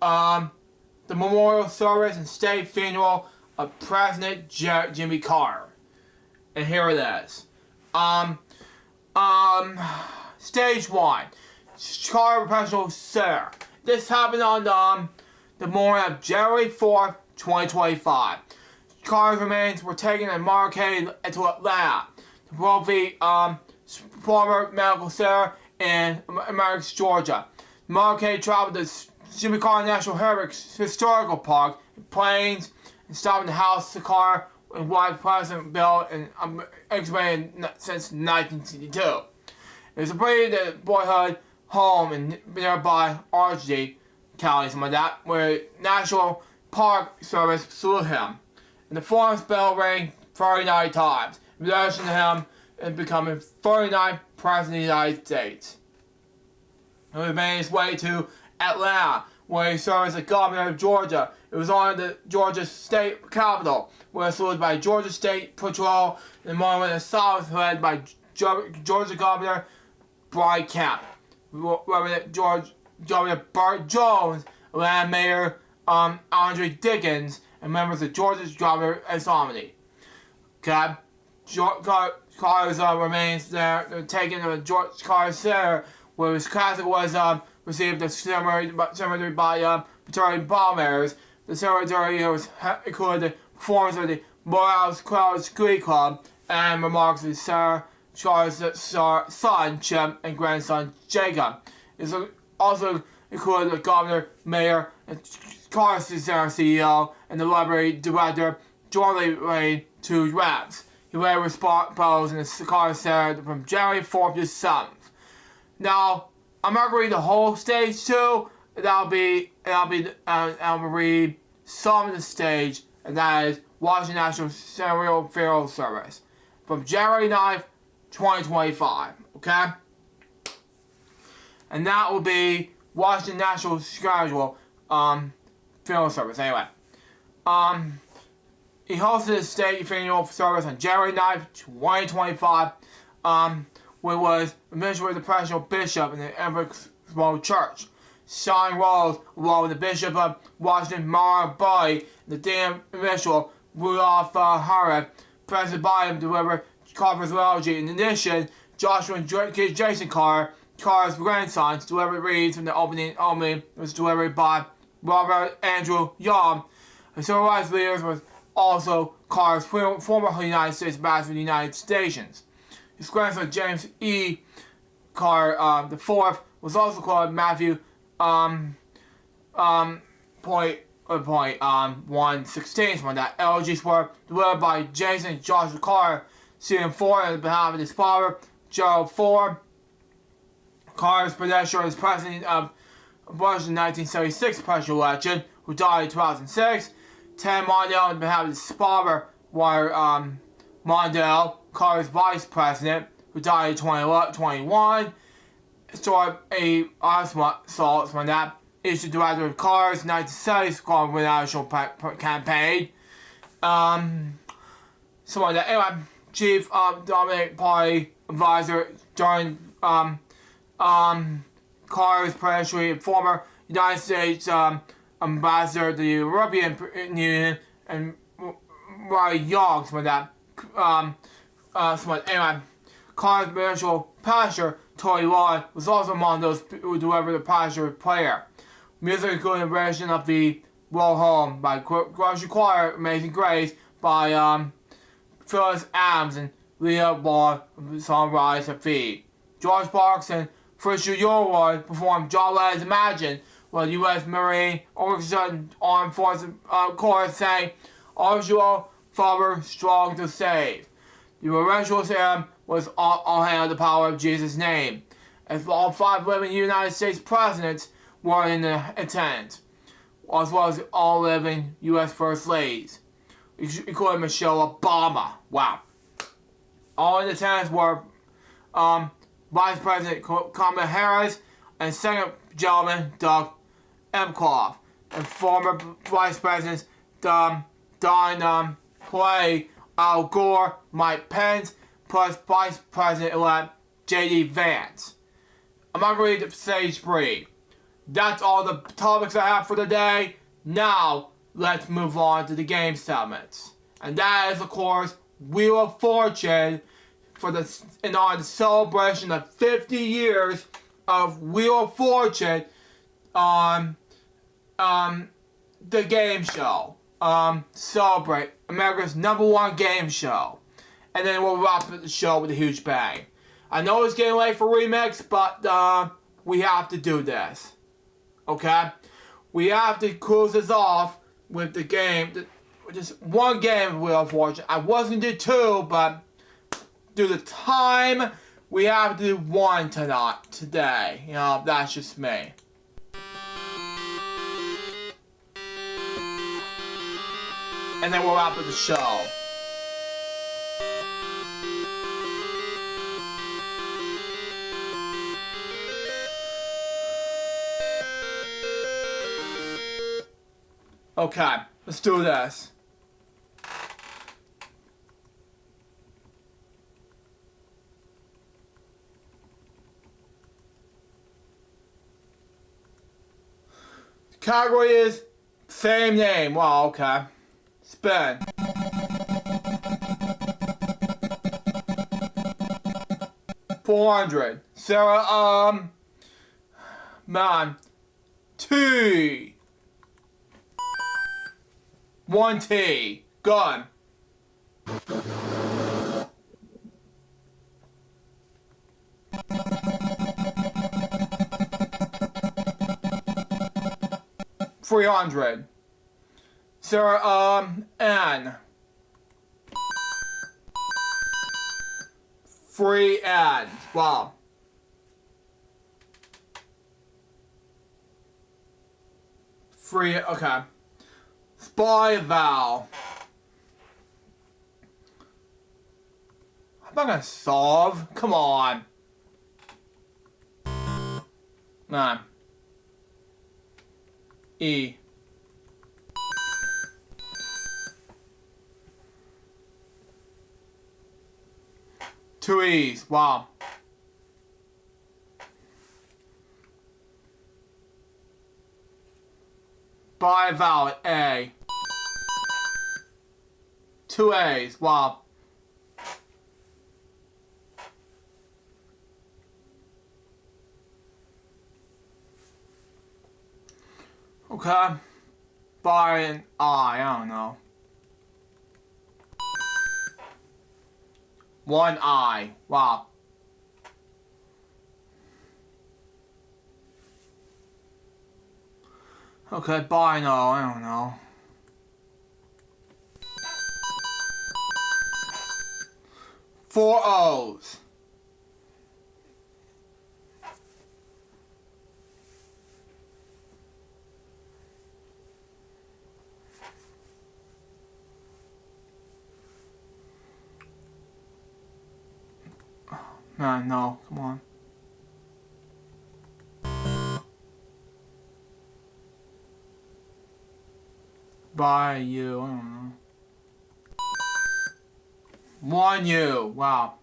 the memorial service and state funeral of President Jimmy Carter. And here it is. Stage 1. Carter Professional Sir. This happened on the morning of January 4th, 2025. Carter's remains were taken and marketed to Atlanta. The Profi, former medical center in Americus, Georgia. Marquette traveled to Jimmy Carter National Historical Park in Plains and stopped in the house of Carter and wife President built and excavated since 1962. It was a pretty boyhood home in nearby Archie County, something like that, where National Park Service saluted him. And the Florence bell rang 39 times, in relation to him and becoming 39th President of the United States. He made his way to Atlanta, where he served as the governor of Georgia. It was on the Georgia state capitol, where it was saluted by Georgia State Patrol, and the moment of silence led by Georgia Governor Brian Kemp, Governor Bart Jones, Atlanta Mayor Andre Dickens, and members of Georgia's Governor Assembly. Okay, Carter's remains there taken to George Carter Center, where his casket was received the cemetery by battalion bombers. The cemetery was included the performance of the Morehouse Crowd Glee Club and remarks of Sarah Carter's son Chip and grandson Jacob. It also included the governor, mayor, and Carter Center CEO, and the library director jointly laid 2 reps. He later proposed in the Carter Center from January 4th to 7th. Now, I'm not going to read the whole stage 2. I'll read some of the stage, and that is Washington National Cemetery Funeral Service from January 9th, 2025. Okay? And that will be Washington National Cemetery Funeral Service. Anyway. He hosted a state funeral service on January 9th, 2025, where was administered with the Presidential Bishop in the Evans Church. Sean Rose, along with the Bishop of Washington, Mara Boy, the Dean Bishop, Rudolph Harrod, President Biden delivered Carter's eulogy. In addition, Joshua and Jason Carter, Carter's grandsons, delivered reads from the opening was delivered by Robert Andrew Young. The civil rights leaders was also Carter's former United States ambassador to the United States. His grandson James E. Carter IV was also called Matthew 116 when that elegies were delivered by Jason and Joshua Carter, Stephen Ford on behalf of his father, Gerald Ford. Carter's predecessor as president of Washington 1976 presidential election, who died in 2006. Ted Mondale on behalf of his father, Walter Mondale, Carter's vice president, who died in 2021. Started a assault when that issued director of Carter's 1970s Congressional National Campaign. Something like that. Anyway, Chief Dominic Party advisor during Carter's presidency and former United States ambassador to the European Union, and Roy Young, something like that. Anyway, Carter's spiritual pastor, Tory Law, was also among those who delivered the pastor prayer. Music included a version of the Roll Home by Grocery Choir, Amazing Grace by Phyllis Adams and Leah Ball from the song Rise of Feed. George Parks and Fisher Yorwood performed John Lennon's Imagine, while the U.S. Marine Orchestra and Armed Forces Chorus sang Ardual Father Strong to Save. The original hymn was All Hail the Power of Jesus' Name, as all 5 living United States presidents were in attendance, as well as all living U.S. First Ladies, including Michelle Obama. Wow. All in attendance were Vice President Kamala Harris and Senate Gentleman Doug Emhoff, and former Vice Presidents Don Clay Al Gore, Mike Pence, plus Vice President-elect J.D. Vance. I'm not going to read the stage brief. That's all the topics I have for today. Now, let's move on to the game segments. And that is, of course, Wheel of Fortune in on the celebration of 50 years of Wheel of Fortune on the game show. Celebrate America's #1 game show. And then we'll wrap up the show with a huge bang. I know it's getting late for remix, but we have to do this. Okay? We have to close this off with the game. Just one game of Wheel of Fortune. I was going to do two, but due to time, we have to do one today. You know, that's just me. And then we'll wrap up the show. Okay, let's do this. Category is same name. Wow, okay. Spin. $400. Sarah, man. T. 1T. Gun. $300. Sarah, N. Free N. Wow. Free, okay. Spy Val. I'm not gonna solve. Come on. Nah. E. Two E's. Wow. By vowel A. Two A's. Wow. Okay. By an I don't know. One I. Wow. Okay, by no, I don't know. Four O's. Man, no, come on. By you, I don't know. One U, wow.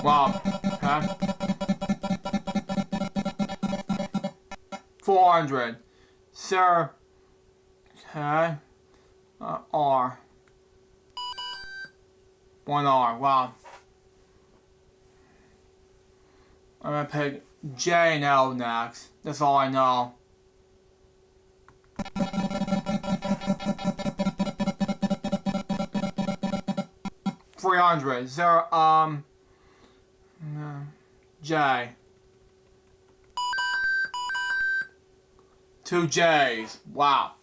Wow, okay. 400. Sir. Okay. R. One R, wow. I'm gonna pick J and L next. That's all I know. $300. Is there, J. Two J's. Wow.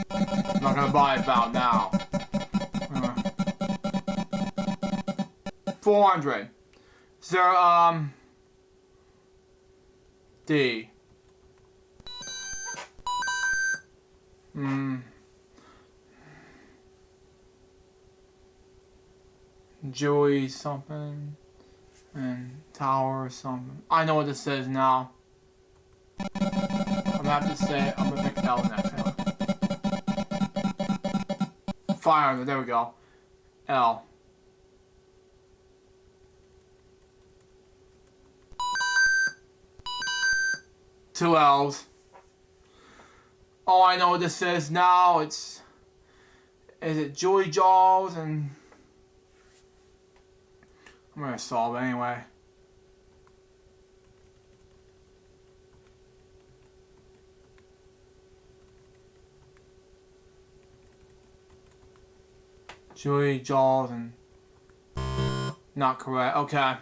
I'm not gonna buy it about now. 400. Is there, D. Joey something. And tower or something. I know what this is now. I'm gonna have to say, I'm gonna pick L next. 500, there we go. L. Two L's. Oh, I know what this is now. Is it Joey Jaws? And I'm gonna solve it anyway. Joey Jaws and not correct. Okay.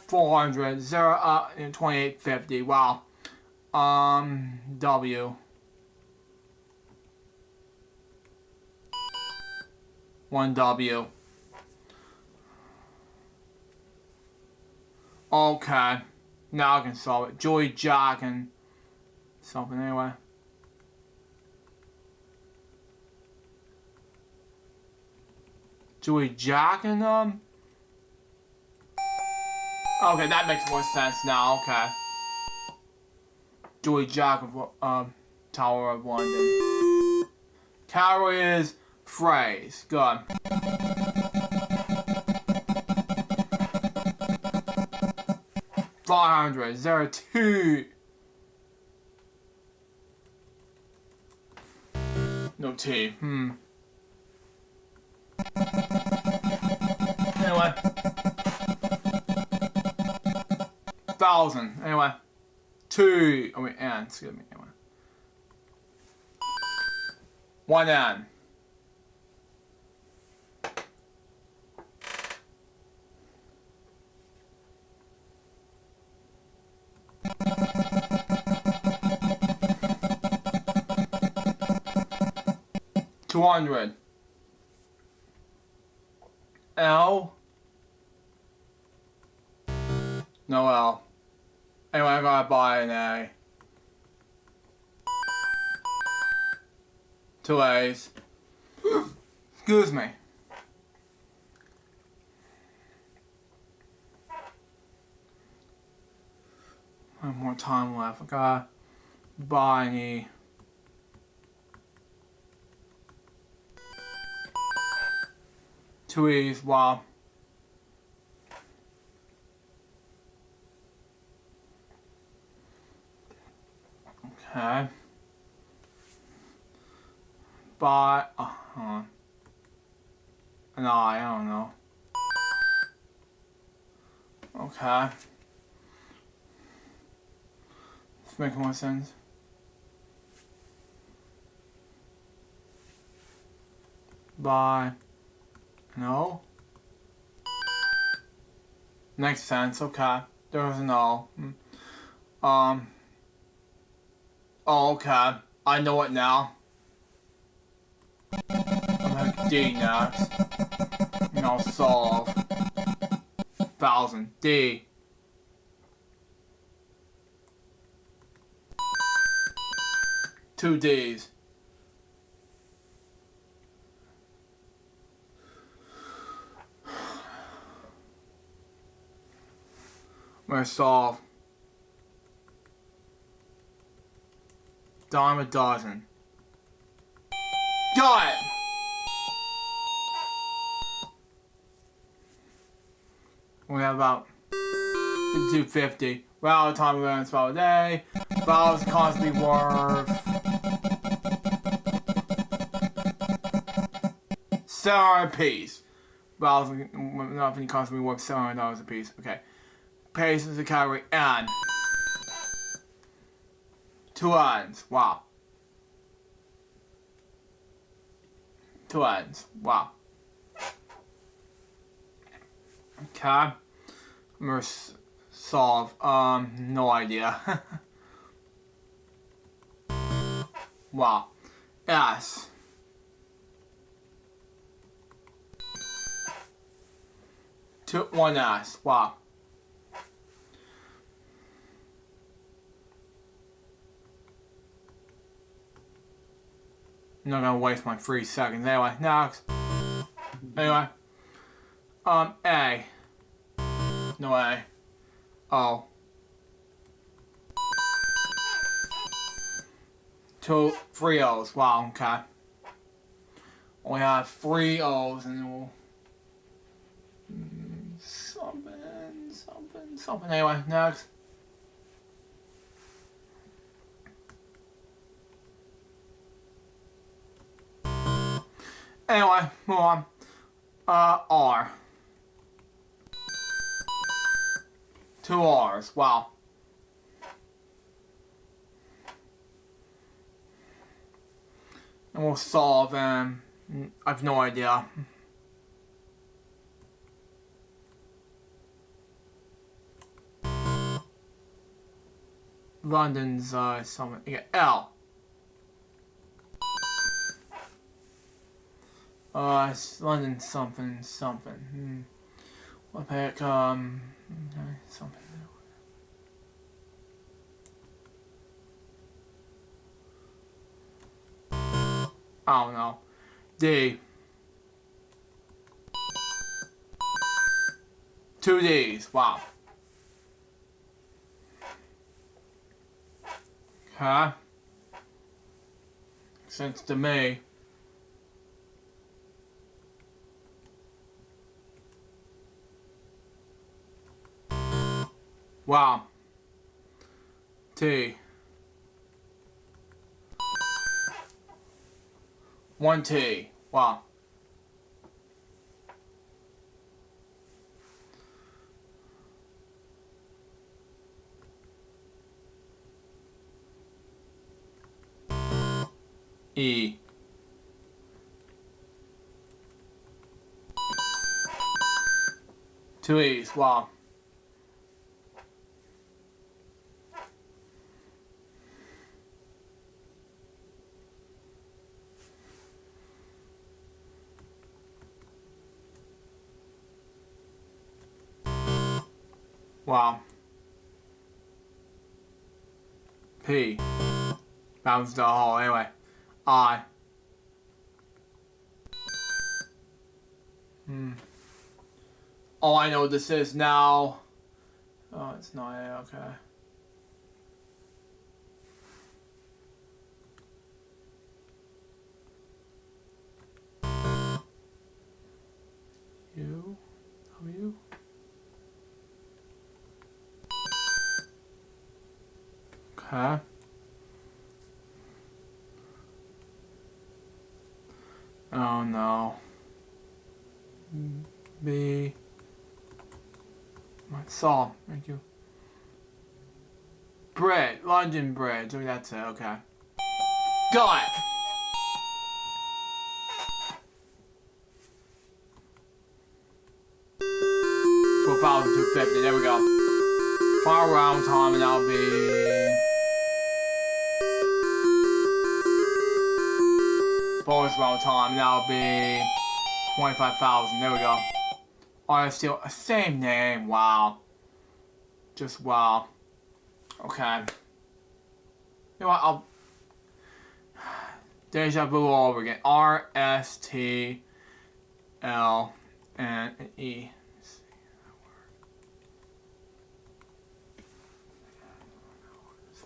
$400 $28.50. Wow. W. 1W. Okay. Now I can solve it. Joey Jack and something anyway. Joey Jack and okay, that makes more sense now, okay. Joey Jack of Tower of London. Category is phrase. Good. $500 02. No T. Anyway. 1,000. Anyway. 2. Oh wait, N. Excuse me. Anyway. 1 N. $200. L. No L. Anyway, I gotta buy an A. 2 A's. Excuse me. I have more time left. I gotta buy an E. Two E's, wow. Okay. Buy, an I don't know. Okay. It's making more sense. Buy. No? Makes sense, okay. There was an O. Oh, okay. I know it now. I'm gonna D next. And I'll solve. 1,000. D. Two D's. I'm gonna solve. Dime a dozen. Got it! We have about 5250. We're out of time, we're gonna spell a day. Vowels constantly worth $7 a piece. Vowels nothing constantly worth $700 a piece. Okay. Pace is the category N. 2 N's. Wow. 2 N's. Wow. Okay. I'm gonna solve. No idea. Wow. S. One S. Wow. not gonna waste my 3 seconds. Anyway, next. Anyway. A. No A. O. 3 O's. Wow, okay. We have 3 O's and then we'll something. Anyway, next. Anyway, move on. R. 2 R's. Wow. And we'll solve them. I have no idea. London's something. Yeah, L. It's London something. We'll pick okay, something. I don't know. D. 2 D's. Wow. Okay. Makes sense to me. Wow. T. 1 T. Wow. E. 2 E's. Wow. Wow. P. Bounce the hole. Anyway. I. Oh, I know what this is now. Oh, it's not A. Okay. U. W. Okay. Oh no. B. Saw. Thank you. Bread. London bread. So that's it. Okay. Got it. $12,250. There we go. Final round time, and that'll be bonus round time, and that'll be 25,000. There we go. Oh, it's still same name. Wow. Just wow. Okay. You know what? I'll deja vu all over again. R S T L and E.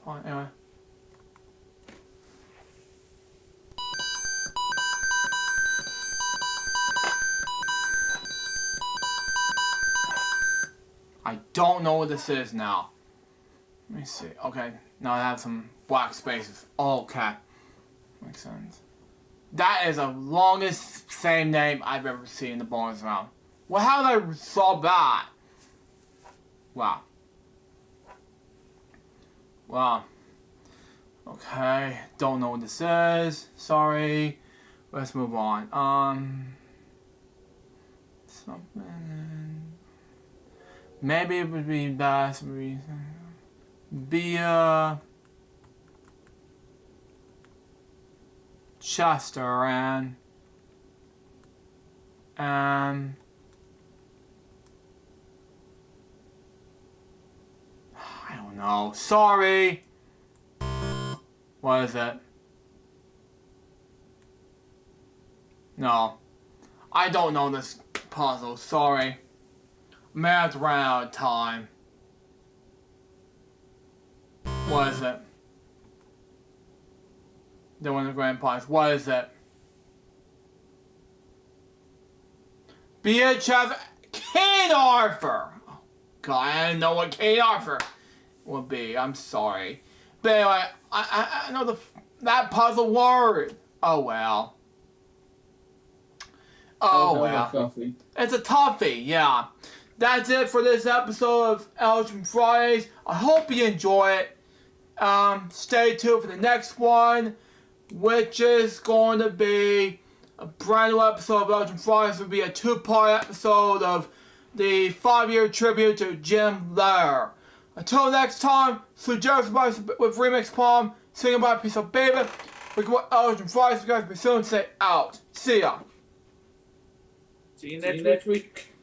Anyway. I don't know what this is now. Let me see. Okay, now I have some black spaces. Okay. Makes sense. That is the longest same name I've ever seen in the bonus round. Well, how did I solve that? Wow. Wow. Okay, don't know what this is. Sorry. Let's move on. Something. Maybe it would be best reason. Be Chester and I don't know. Sorry. What is it? No. I don't know this puzzle. Sorry. Math ran out of time. What is it? They won the grand prize. What is it? BHF King Arthur. Oh, God, I didn't know what King Arthur would be. I'm sorry. But anyway, I know that puzzle word. Oh well. Oh well. It's a toughie, yeah. That's it for this episode of LJPCBM Fridays. I hope you enjoy it. Stay tuned for the next one, which is going to be a brand new episode of LJPCBM Fridays. It will be a 2-part episode of the 5-year tribute to Jim Lair. Until next time, Sue Joseph with Remix Palm, singing by Piece of Baby. We go LJPCBM Fridays. You guys be soon. Say out. See ya. See you next week.